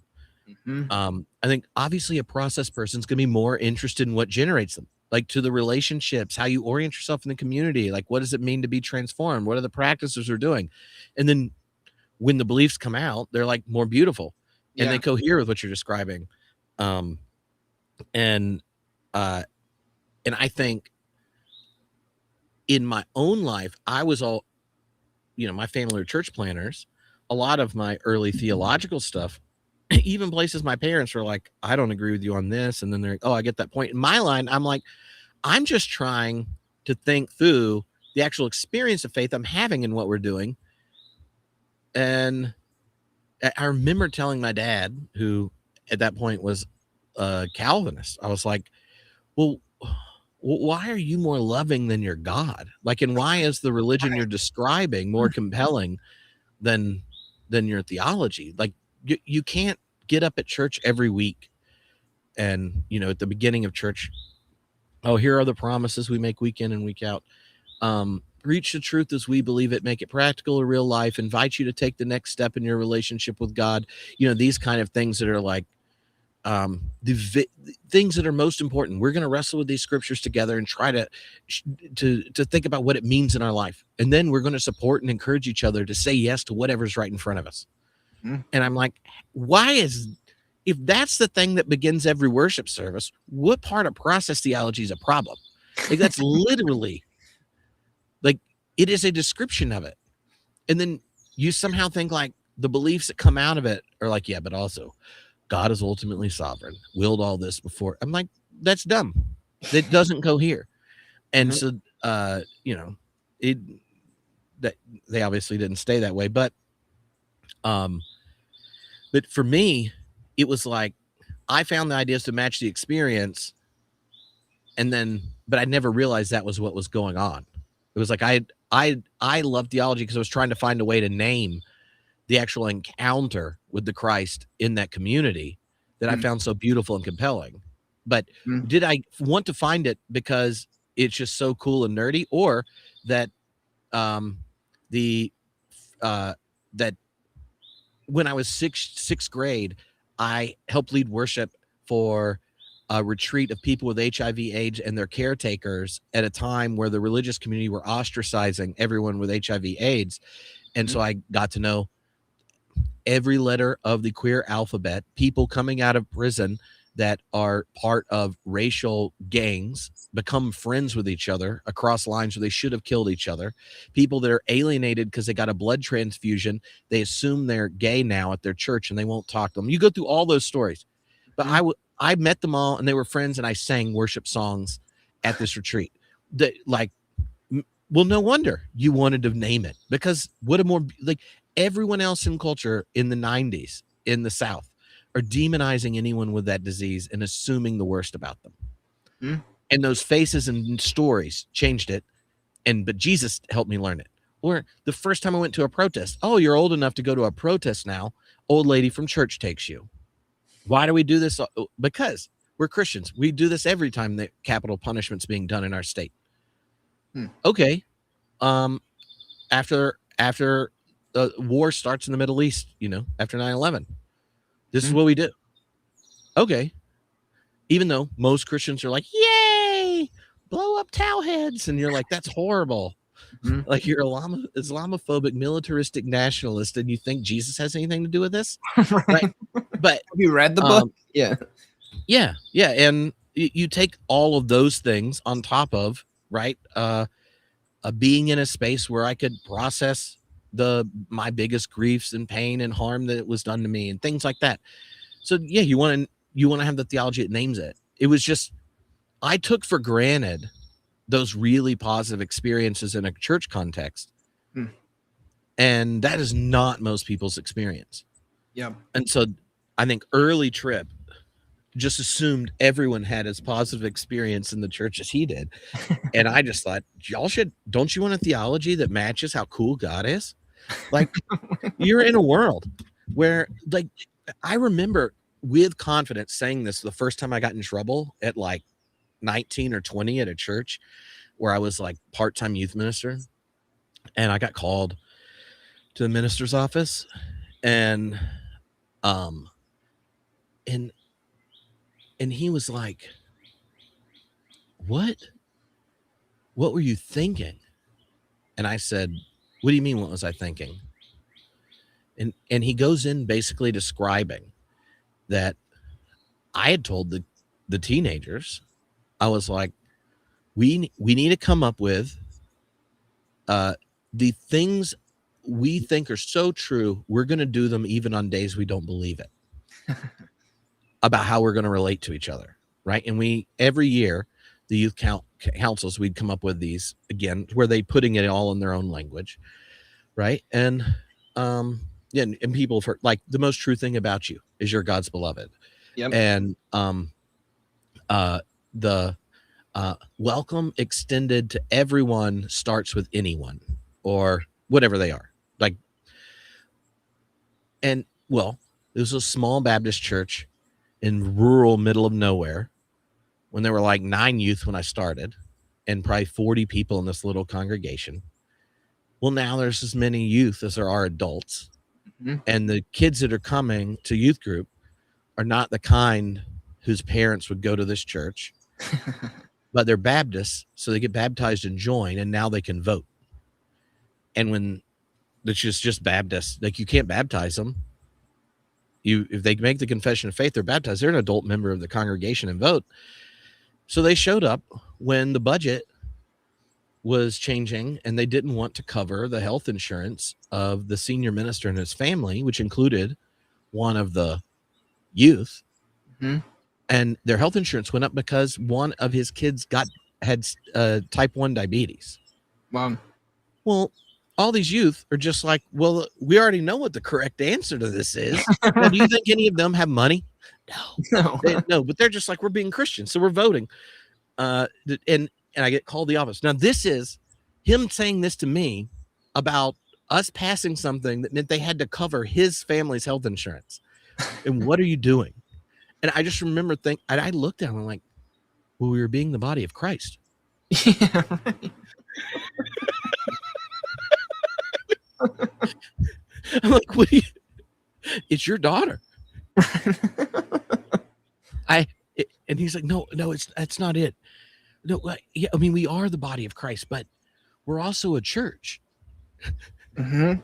I think obviously a process person's gonna be more interested in what generates them, like to the relationships, how you orient yourself in the community, like what does it mean to be transformed, what are the practices they're doing, and then when the beliefs come out, they're like more beautiful and they cohere with what you're describing. And I think in my own life, I was all, my family are church planners. A lot of my early theological stuff, even places my parents were like, I don't agree with you on this. And then they're like, oh, I get that point. In my line, I'm like, I'm just trying to think through the actual experience of faith I'm having in what we're doing. And I remember telling my dad, who at that point was a Calvinist, I was like, well, why are you more loving than your God? Like, and why is the religion you're describing more compelling than your theology? Like, you can't get up at church every week and, at the beginning of church, oh, here are the promises we make week in and week out. Reach the truth as we believe it, make it practical or real life, invite you to take the next step in your relationship with God. These kind of things that are like, the things that are most important. We're going to wrestle with these scriptures together and try to think about what it means in our life. And then we're going to support and encourage each other to say yes to whatever's right in front of us. And I'm like, if that's the thing that begins every worship service, what part of process theology is a problem? Like, that's literally, like, it is a description of it. And then you somehow think like the beliefs that come out of it are like, yeah, but also God is ultimately sovereign, willed all this before. I'm like, that's dumb. That doesn't cohere. And so, that they obviously didn't stay that way, but for me, it was like, I found the ideas to match the experience. But I never realized that was what was going on. It was like, I love theology because I was trying to find a way to name the actual encounter with the Christ in that community that I found so beautiful and compelling. But did I want to find it because it's just so cool and nerdy, or that that when I was sixth grade, I helped lead worship for a retreat of people with HIV/AIDS and their caretakers at a time where the religious community were ostracizing everyone with HIV/AIDS. And so I got to know every letter of the queer alphabet, people coming out of prison that are part of racial gangs become friends with each other across lines where they should have killed each other, people that are alienated because they got a blood transfusion, they assume they're gay now at their church and they won't talk to them. You go through all those stories, but I met them all and they were friends, and I sang worship songs at this retreat. Well, no wonder you wanted to name it, because what a more, like, everyone else in culture in the 90s in the South are demonizing anyone with that disease and assuming the worst about them. And those faces and stories changed it. But Jesus helped me learn it. Or the first time I went to a protest, oh, you're old enough to go to a protest now. Old lady from church takes you. Why do we do this? Because we're Christians. We do this every time that capital punishment's being done in our state. Okay. After the war starts in the Middle East, after 9/11, this is what we do. Okay. Even though most Christians are like, yay, blow up towel heads. And you're like, that's horrible. Like, you're Islamophobic, militaristic nationalist, and you think Jesus has anything to do with this? Right. But have you read the book? Yeah. And you take all of those things on top of, right, being in a space where I could process my biggest griefs and pain and harm that was done to me and things like that. So yeah, you want to have the theology that names it. It was just, I took for granted those really positive experiences in a church context. And that is not most people's experience. Yeah. And so I think early Tripp just assumed everyone had as positive experience in the church as he did. And I just thought, don't you want a theology that matches how cool God is? Like, you're in a world where, like, I remember with confidence saying this the first time I got in trouble at like 19 or 20 at a church where I was like part-time youth minister. And I got called to the minister's office, and he was like, what were you thinking? And I said, what do you mean, what was I thinking? And he goes in basically describing that I had told the teenagers, I was like, we need to come up with the things we think are so true, we're going to do them even on days we don't believe it, about how we're going to relate to each other, right? And every year, the youth councils, we'd come up with these, again, where they putting it all in their own language, right? And and people, for like, the most true thing about you is you're God's beloved. Yep. And the welcome extended to everyone starts with anyone, or whatever they are. Like, and well, it was a small Baptist church in rural middle of nowhere when there were like 9 youth when I started, and probably 40 people in this little congregation. Well, now there's as many youth as there are adults. Mm-hmm. And the kids that are coming to youth group are not the kind whose parents would go to this church, but they're Baptists, so they get baptized and join, and now they can vote. And when it's just Baptists, like, you can't baptize them. If they make the confession of faith, they're baptized. They're an adult member of the congregation and vote. So they showed up when the budget was changing, and they didn't want to cover the health insurance of the senior minister and his family, which included one of the youth. Mm-hmm. And their health insurance went up because one of his kids had type 1 diabetes. Wow. Well, all these youth are just like, well, we already know what the correct answer to this is. Now, do you think any of them have money? No. No, but they're just like, we're being Christians, so we're voting. And I get called the office. Now, this is him saying this to me about us passing something that meant they had to cover his family's health insurance. And what are you doing? And I just remember and I looked at him, I'm like, well, we were being the body of Christ. Yeah, right. I'm like, it's your daughter. And he's like, no, that's not it. No, yeah, I mean, we are the body of Christ, but we're also a church. Mm-hmm.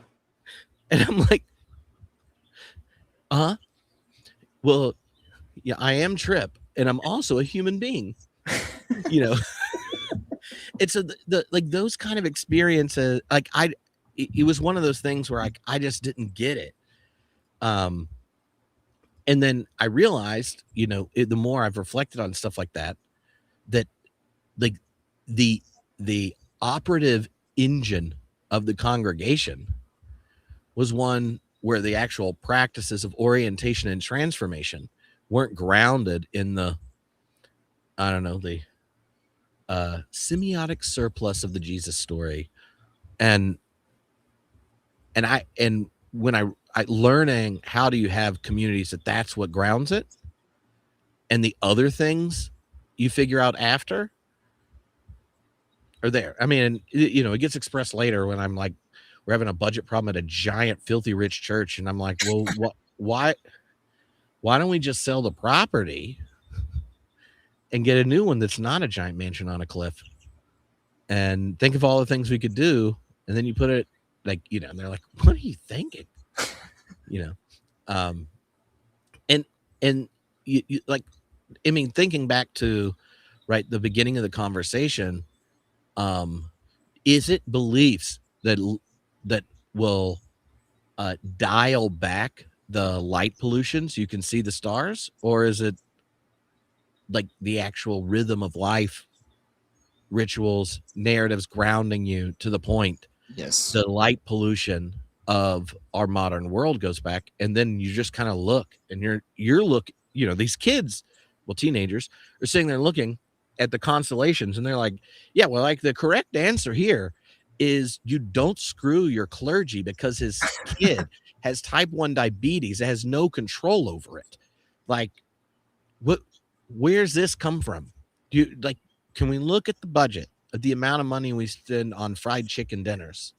And I'm like, well, yeah, I am Tripp, and I'm also a human being. It's like those kind of experiences. Like, it was one of those things where I just didn't get it. And then I realized, the more I've reflected on stuff like that like the operative engine of the congregation was one where the actual practices of orientation and transformation weren't grounded in the semiotic surplus of the Jesus story. And when I learning how do you have communities that's what grounds it, and the other things you figure out after are there. I mean, it gets expressed later when I'm like, we're having a budget problem at a giant filthy rich church, and I'm like, well, why don't we just sell the property and get a new one that's not a giant mansion on a cliff, and think of all the things we could do, and then you put it like, and they're like, what are you thinking? And you like, I mean, thinking back to the beginning of the conversation, is it beliefs that will dial back the light pollution so you can see the stars, or is it like the actual rhythm of life, rituals, narratives grounding you to the point yes, the light pollution of our modern world goes back. And then you just kind of look, and these kids, well, teenagers are sitting there looking at the constellations, and they're like, yeah, well, like the correct answer here is you don't screw your clergy because his kid has type 1 diabetes that has no control over it. Like, where's this come from? Can we look at the budget of the amount of money we spend on fried chicken dinners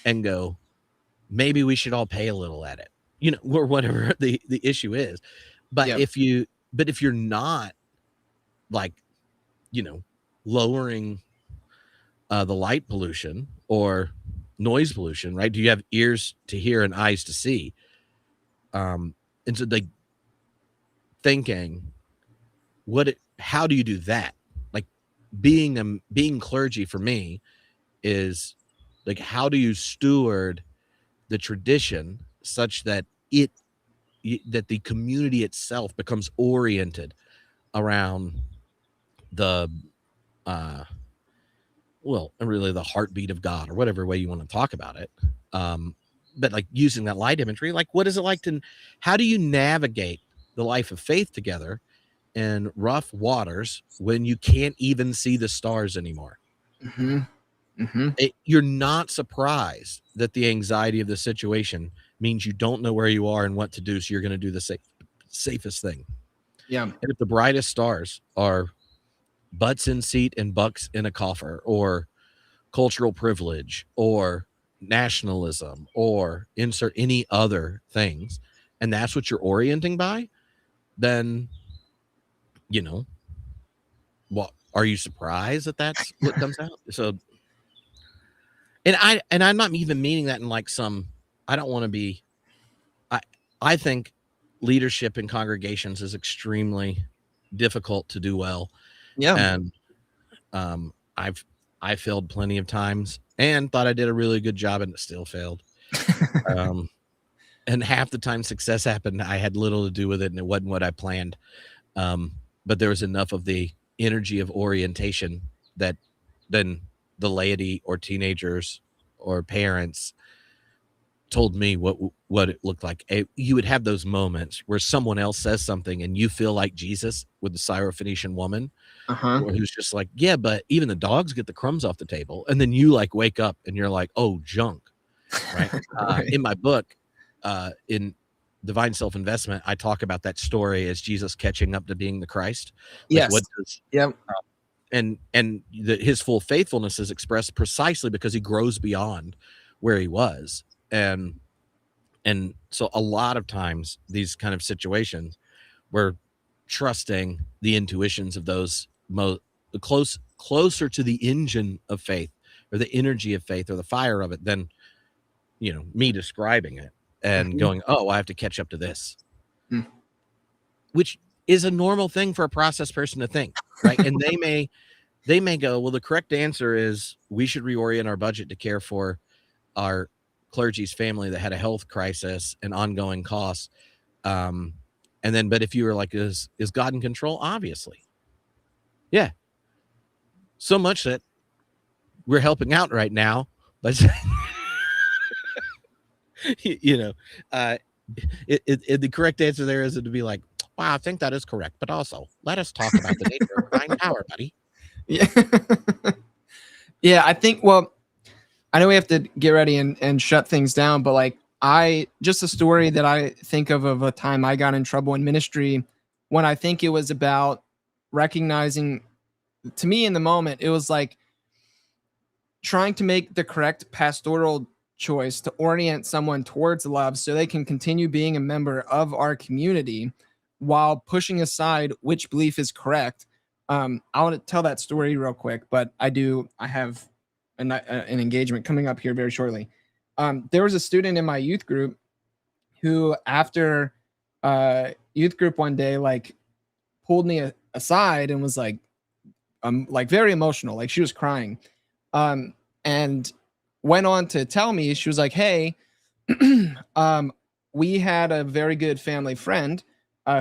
and go, maybe we should all pay a little at it, or whatever the issue is. But if you're not lowering the light pollution or noise pollution, right? Do you have ears to hear and eyes to see? And so thinking, how do you do that? Like being clergy for me is like, how do you steward the tradition such that that the community itself becomes oriented around the really the heartbeat of God, or whatever way you want to talk about it. But like using that light imagery, like what is it like how do you navigate the life of faith together in rough waters when you can't even see the stars anymore? Mm-hmm. Mm-hmm. You're not surprised that the anxiety of the situation means you don't know where you are and what to do, so you're going to do the safest thing. Yeah. And if the brightest stars are butts in seat and bucks in a coffer, or cultural privilege, or nationalism, or insert any other things, and that's what you're orienting by, then what are you surprised that that's what comes out? So and I'm not even meaning that in like some, I don't want to be, I think leadership in congregations is extremely difficult to do well. Yeah. And I failed plenty of times and thought I did a really good job, and it still failed. And half the time success happened, I had little to do with it, and it wasn't what I planned. But there was enough of the energy of orientation that then the laity or teenagers or parents told me what it looked like. You would have those moments where someone else says something and you feel like Jesus with the Syrophoenician woman, who's just like, yeah, but even the dogs get the crumbs off the table. And then you like wake up and you're like, oh, junk. Right. Right. In my book, in Divine Self-Investment, I talk about that story as Jesus catching up to being the Christ. Yes. And his full faithfulness is expressed precisely because he grows beyond where he was. And so a lot of times these kind of situations, we're trusting the intuitions of those closer to the engine of faith, or the energy of faith, or the fire of it, than me describing it and going, oh, I have to catch up to this, which is a normal thing for a process person to think, right? And they may go, well, the correct answer is we should reorient our budget to care for our clergy's family that had a health crisis and ongoing costs. But if you were like, is God in control? Obviously. Yeah. So much that we're helping out right now. Let's, the correct answer there is to be like, wow, I think that is correct. But also, let us talk about the nature of divine power, buddy. Yeah. Yeah, I think, well, I know we have to get ready and shut things down, but like just a story that I think of a time I got in trouble in ministry, when I think it was about recognizing, to me in the moment, it was like trying to make the correct pastoral choice to orient someone towards love so they can continue being a member of our community while pushing aside which belief is correct. I want to tell that story real quick, but I have an engagement coming up here very shortly. There was a student in my youth group who, after youth group one day, like pulled me aside and was like very emotional, like she was crying, and went on to tell me, she was like, hey, we had a very good family friend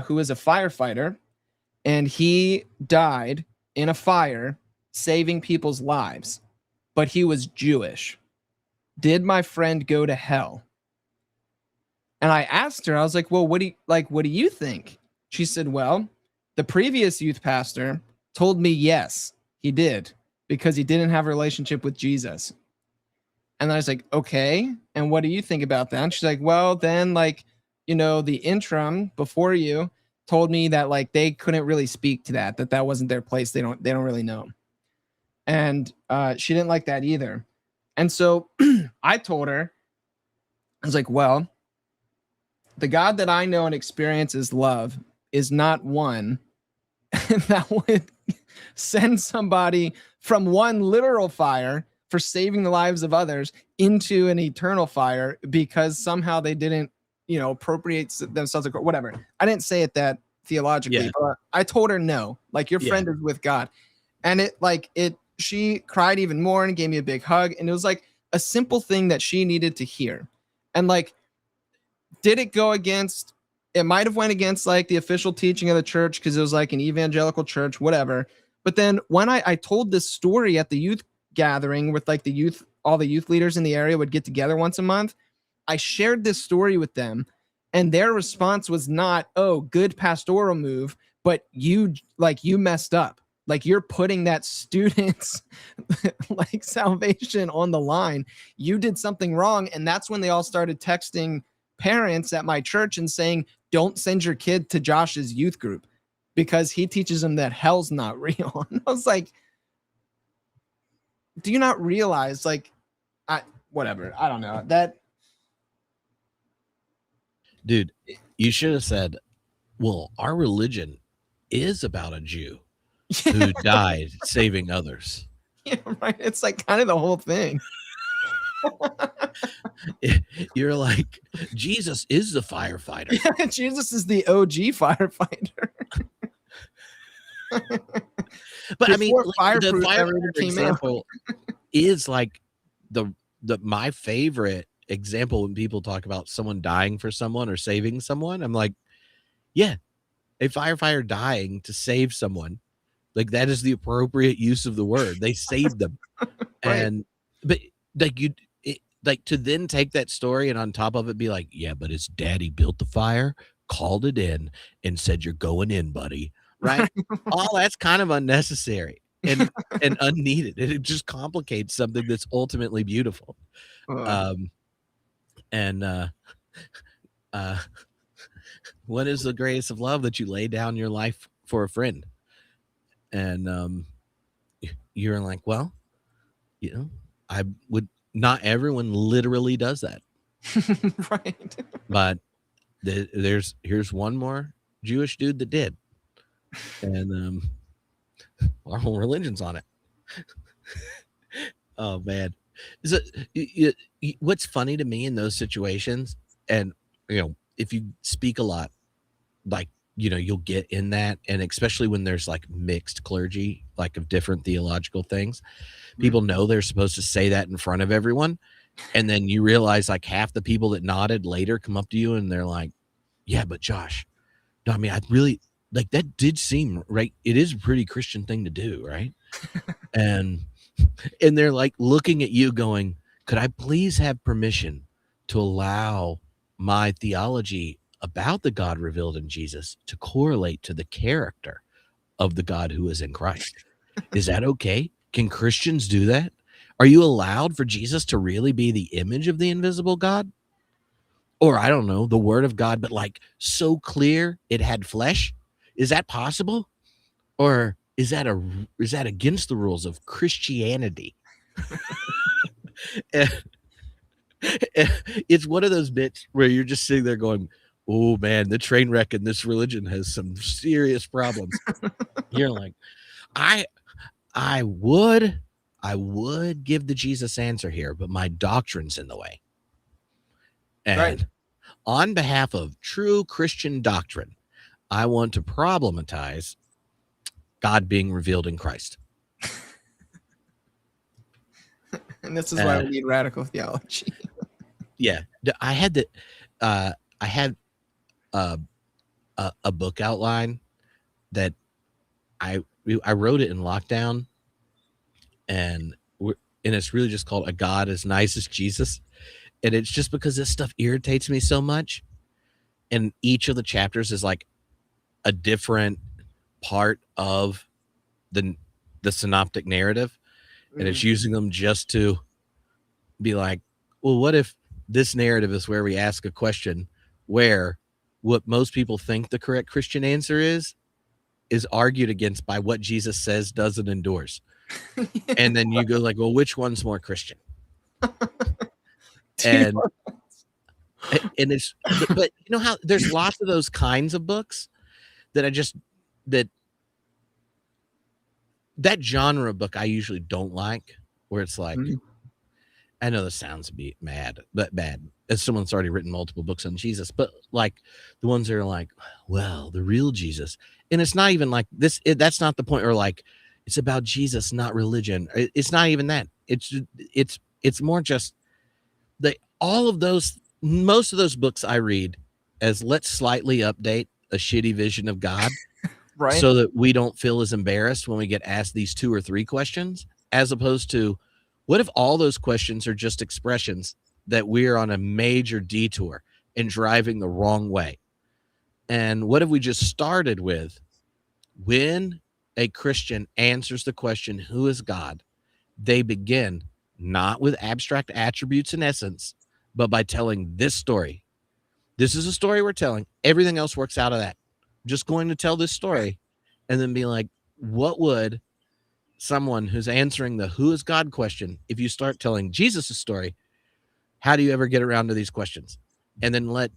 who is a firefighter, and he died in a fire saving people's lives, but he was Jewish. did my friend go to hell? And I asked her, I was like, well, what do you think? She said, well, the previous youth pastor told me yes, he did, because he didn't have a relationship with Jesus. And I was like, okay. And what do you think about that? And she's like, well, then like, the interim before you told me that like they couldn't really speak to that wasn't their place. They don't really know. And she didn't like that either. And so I told her, I was like, well, the God that I know and experience as love is not one that would send somebody from one literal fire for saving the lives of others into an eternal fire because somehow they didn't, appropriate themselves, whatever. I didn't say it that theologically, but I told her no, like your friend is with God. And she cried even more and gave me a big hug. And it was like a simple thing that she needed to hear. And like, did it go against, it might have went against like the official teaching of the church because it was like an evangelical church, whatever. But then when I told this story at the youth gathering with like all the youth leaders in the area would get together once a month, I shared this story with them and their response was not, oh, good pastoral move, but you messed up. Like you're putting that student's like salvation on the line. You did something wrong. And that's when they all started texting parents at my church and saying, don't send your kid to Josh's youth group because he teaches them that hell's not real. And I was like, do you not realize whatever. I don't know that. Dude, you should have said, well, our religion is about a Jew who died saving others. Yeah, right. It's like kind of the whole thing. You're like, Jesus is the firefighter. Yeah, Jesus is the OG firefighter. But I mean, Before the firefighter came example is like my favorite example when people talk about someone dying for someone or saving someone. I'm like, yeah, a firefighter dying to save someone, like that is the appropriate use of the word. They saved them. Right. But like to then take that story and on top of it be like, yeah, but his daddy built the fire, called it in, and said, you're going in, buddy. Right? All that's kind of unnecessary and unneeded. It just complicates something that's ultimately beautiful. What is the greatest of love? That you lay down your life for a friend. And you're like, well, I would, not everyone literally does that. Right. But here's one more Jewish dude that did. And our whole religion's on it. Oh man. So, what's funny to me in those situations, and if you speak a lot, like you'll get in that, and especially when there's like mixed clergy, like of different theological things, people know they're supposed to say that in front of everyone, and then you realize like half the people that nodded later come up to you and they're like, yeah, but Josh, no, I mean, I really like that did seem right. It is a pretty Christian thing to do, right? and they're like looking at you going, could I please have permission to allow my theology about the God revealed in Jesus to correlate to the character of the God who is in Christ? Is that okay? Can Christians do that? Are you allowed for Jesus to really be the image of the invisible God? Or I don't know, the word of God, but like so clear it had flesh? Is that possible? Or is that against the rules of Christianity? It's one of those bits where you're just sitting there going, oh man, the train wreck in this religion has some serious problems. You're like, I would give the Jesus answer here, but my doctrine's in the way. And on behalf of true Christian doctrine, I want to problematize God being revealed in Christ. And this is why we need radical theology. Yeah. I had a book outline that I wrote it in lockdown, and and it's really just called A God as Nice as Jesus. And it's just because this stuff irritates me so much. And each of the chapters is like a different part of the synoptic narrative. And it's using them just to be like, well, what if this narrative is where we ask a question where what most people think the correct Christian answer is argued against by what Jesus says, does, and endures. And then you go like, well, which one's more Christian? and it's, but you know how there's lots of those kinds of books that that genre of book I usually don't like, where it's like, I know this sounds bad, as someone's already written multiple books on Jesus, but like the ones that are like, well, the real Jesus. And it's not even like this. That's not the point. Or like, it's about Jesus, not religion. It's not even that. It's more just most of those books I read as let's slightly update a shitty vision of God. Right. So that we don't feel as embarrassed when we get asked these 2 or 3 questions, as opposed to what if all those questions are just expressions that we're on a major detour and driving the wrong way? And what if we just started with, when a Christian answers the question, who is God? They begin not with abstract attributes and essence, but by telling this story. This is a story we're telling. Everything else works out of that. Just going to tell this story, and then be like, what would someone who's answering the who is God question, if you start telling Jesus' story, how do you ever get around to these questions? And then let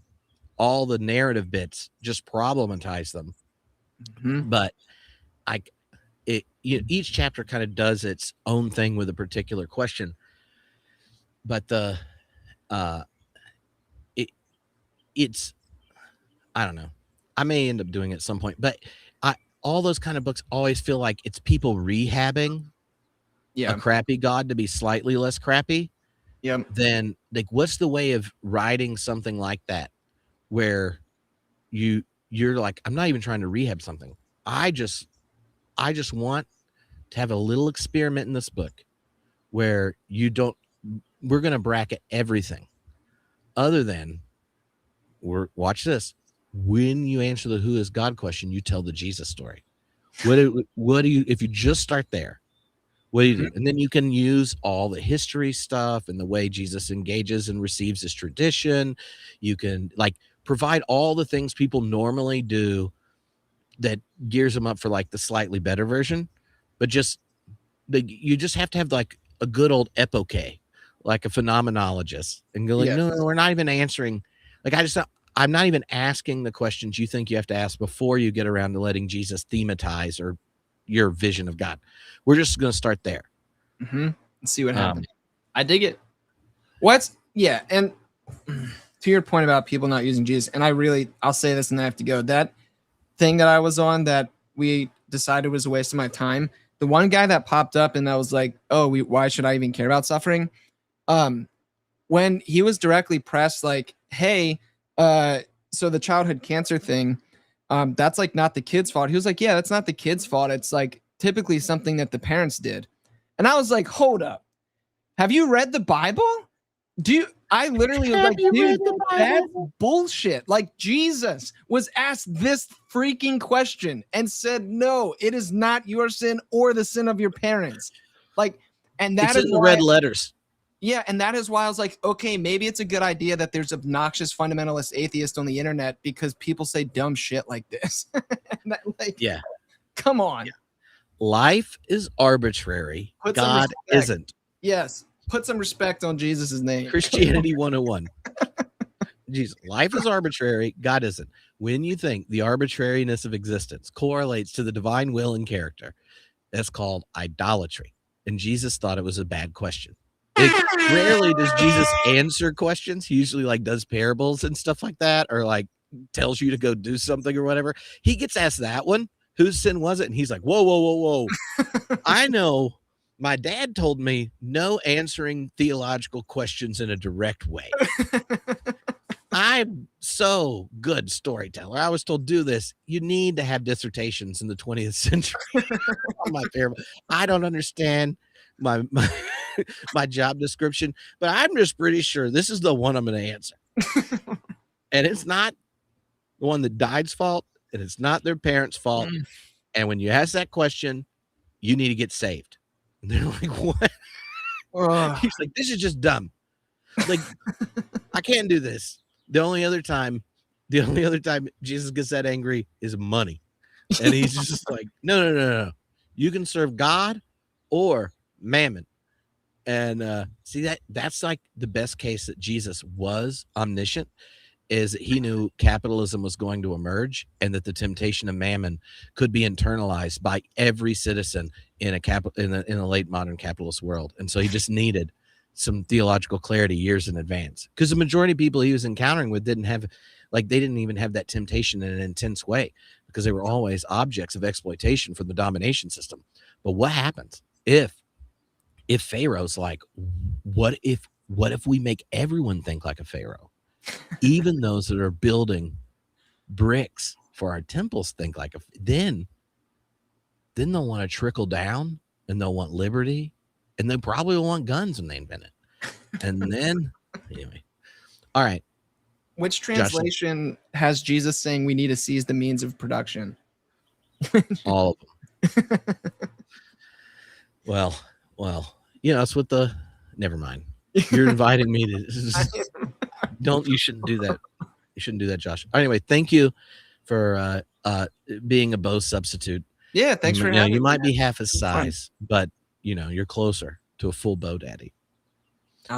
all the narrative bits just problematize them. But each chapter kind of does its own thing with a particular question. But it's I don't know. I may end up doing it at some point, but all those kind of books always feel like it's people rehabbing a crappy God to be slightly less crappy. Then like, what's the way of writing something like that where you're like, I'm not even trying to rehab something. I just want to have a little experiment in this book where we're going to bracket everything other than watch this. When you answer the who is God question, you tell the Jesus story. What do you, if you just start there, what do you do? And then you can use all the history stuff and the way Jesus engages and receives his tradition. You can like provide all the things people normally do that gears them up for like the slightly better version, but you just have to have like a good old epoche, like a phenomenologist, and go like, no, we're not even answering. Like, I'm not even asking the questions you think you have to ask before you get around to letting Jesus thematize or your vision of God. We're just going to start there. Let's see what happens. I dig it. And to your point about people not using Jesus, and I'll say this and I have to go. That thing that I was on that we decided was a waste of my time, the one guy that popped up and that was like, oh, why should I even care about suffering? When he was directly pressed like, hey, so the childhood cancer thing, that's like not the kid's fault. He was like, yeah, that's not the kid's fault. It's like typically something that the parents did. And I was like, hold up. Have you read the Bible? I literally was like, dude, that's bullshit. Like, Jesus was asked this freaking question and said, no, it is not your sin or the sin of your parents. Like, and that it's in the red letters. Yeah, and that is why I was like, okay, maybe it's a good idea that there's obnoxious fundamentalist atheists on the internet because people say dumb shit like this. Yeah. Come on. Yeah. Life is arbitrary. God isn't. Yes. Put some respect on Jesus' name. Christianity 101. Jesus, life is arbitrary. God isn't. When you think the arbitrariness of existence correlates to the divine will and character, that's called idolatry. And Jesus thought it was a bad question. Like, rarely does Jesus answer questions. He usually like does parables and stuff like that, or like tells you to go do something or whatever. He gets asked that one, whose sin was it? And he's like, whoa. I know my dad told me no answering theological questions in a direct way. I'm so good storyteller. I was told, do this. You need to have dissertations in the 20th century. My favorite. I don't understand my my job description, but I'm just pretty sure this is the one I'm going to answer. And it's not the one that died's fault, and it's not their parents' fault. And when you ask that question, you need to get saved. And they're like, what? He's like, this is just dumb. Like, I can't do this. The only other time Jesus gets that angry is money. And he's just like, no. You can serve God or mammon. And see, that's like the best case that Jesus was omniscient, is that he knew capitalism was going to emerge and that the temptation of mammon could be internalized by every citizen in a late modern capitalist world. And so he just needed some theological clarity years in advance, because the majority of people he was encountering with didn't even have that temptation in an intense way, because they were always objects of exploitation for the domination system. But what happens if Pharaoh's like, what if we make everyone think like a Pharaoh? Even those that are building bricks for our temples think like then they'll want to trickle down, and they'll want liberty, and they probably will want guns when they invent it. And then anyway, all right. Which translation has Jesus saying we need to seize the means of production? All of them. Well, it's with the. Never mind. You're inviting me to. You shouldn't do that. You shouldn't do that, Josh. Anyway, thank you for being a bow substitute. Yeah, thanks for having me. You might be half his size, but you're closer to a full bow daddy.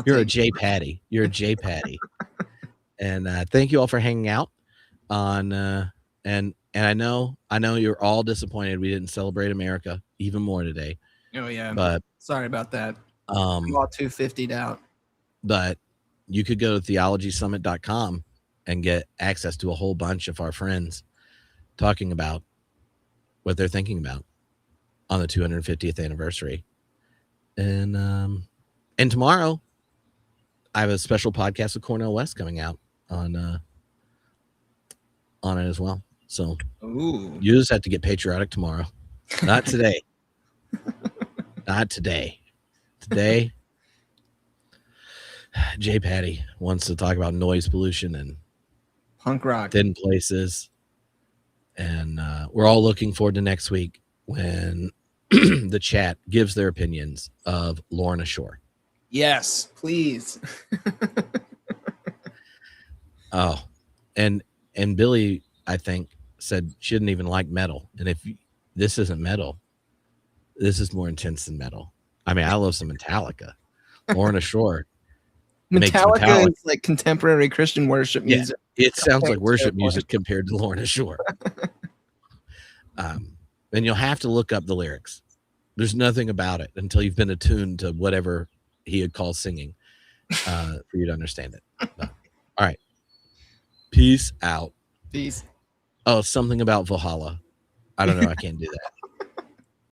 You're a J Paddy. You're a J Paddy. And thank you all for hanging out on and I know you're all disappointed we didn't celebrate America even more today. Oh yeah. But sorry about that. I'm all 250'd out. But you could go to theologysummit.com and get access to a whole bunch of our friends talking about what they're thinking about on the 250th anniversary. And tomorrow I have a special podcast with Cornel West coming out on it as well. So you just have to get patriotic tomorrow. Not today. Not today. Today, J Paddy wants to talk about noise pollution and punk rock, thin places. And we're all looking forward to next week when the chat gives their opinions of Lorna Shore. Yes, please. Oh, and Billy, I think, said she didn't even like metal. And if this isn't metal, this is more intense than metal. I mean, I love some Metallica. Lorna Shore. Metallica is like contemporary Christian worship music. It sounds like worship music compared to Lorna Shore. And you'll have to look up the lyrics. There's nothing about it until you've been attuned to whatever he had called singing for you to understand it. But, all right. Peace out. Peace. Oh, something about Valhalla. I don't know. I can't do that.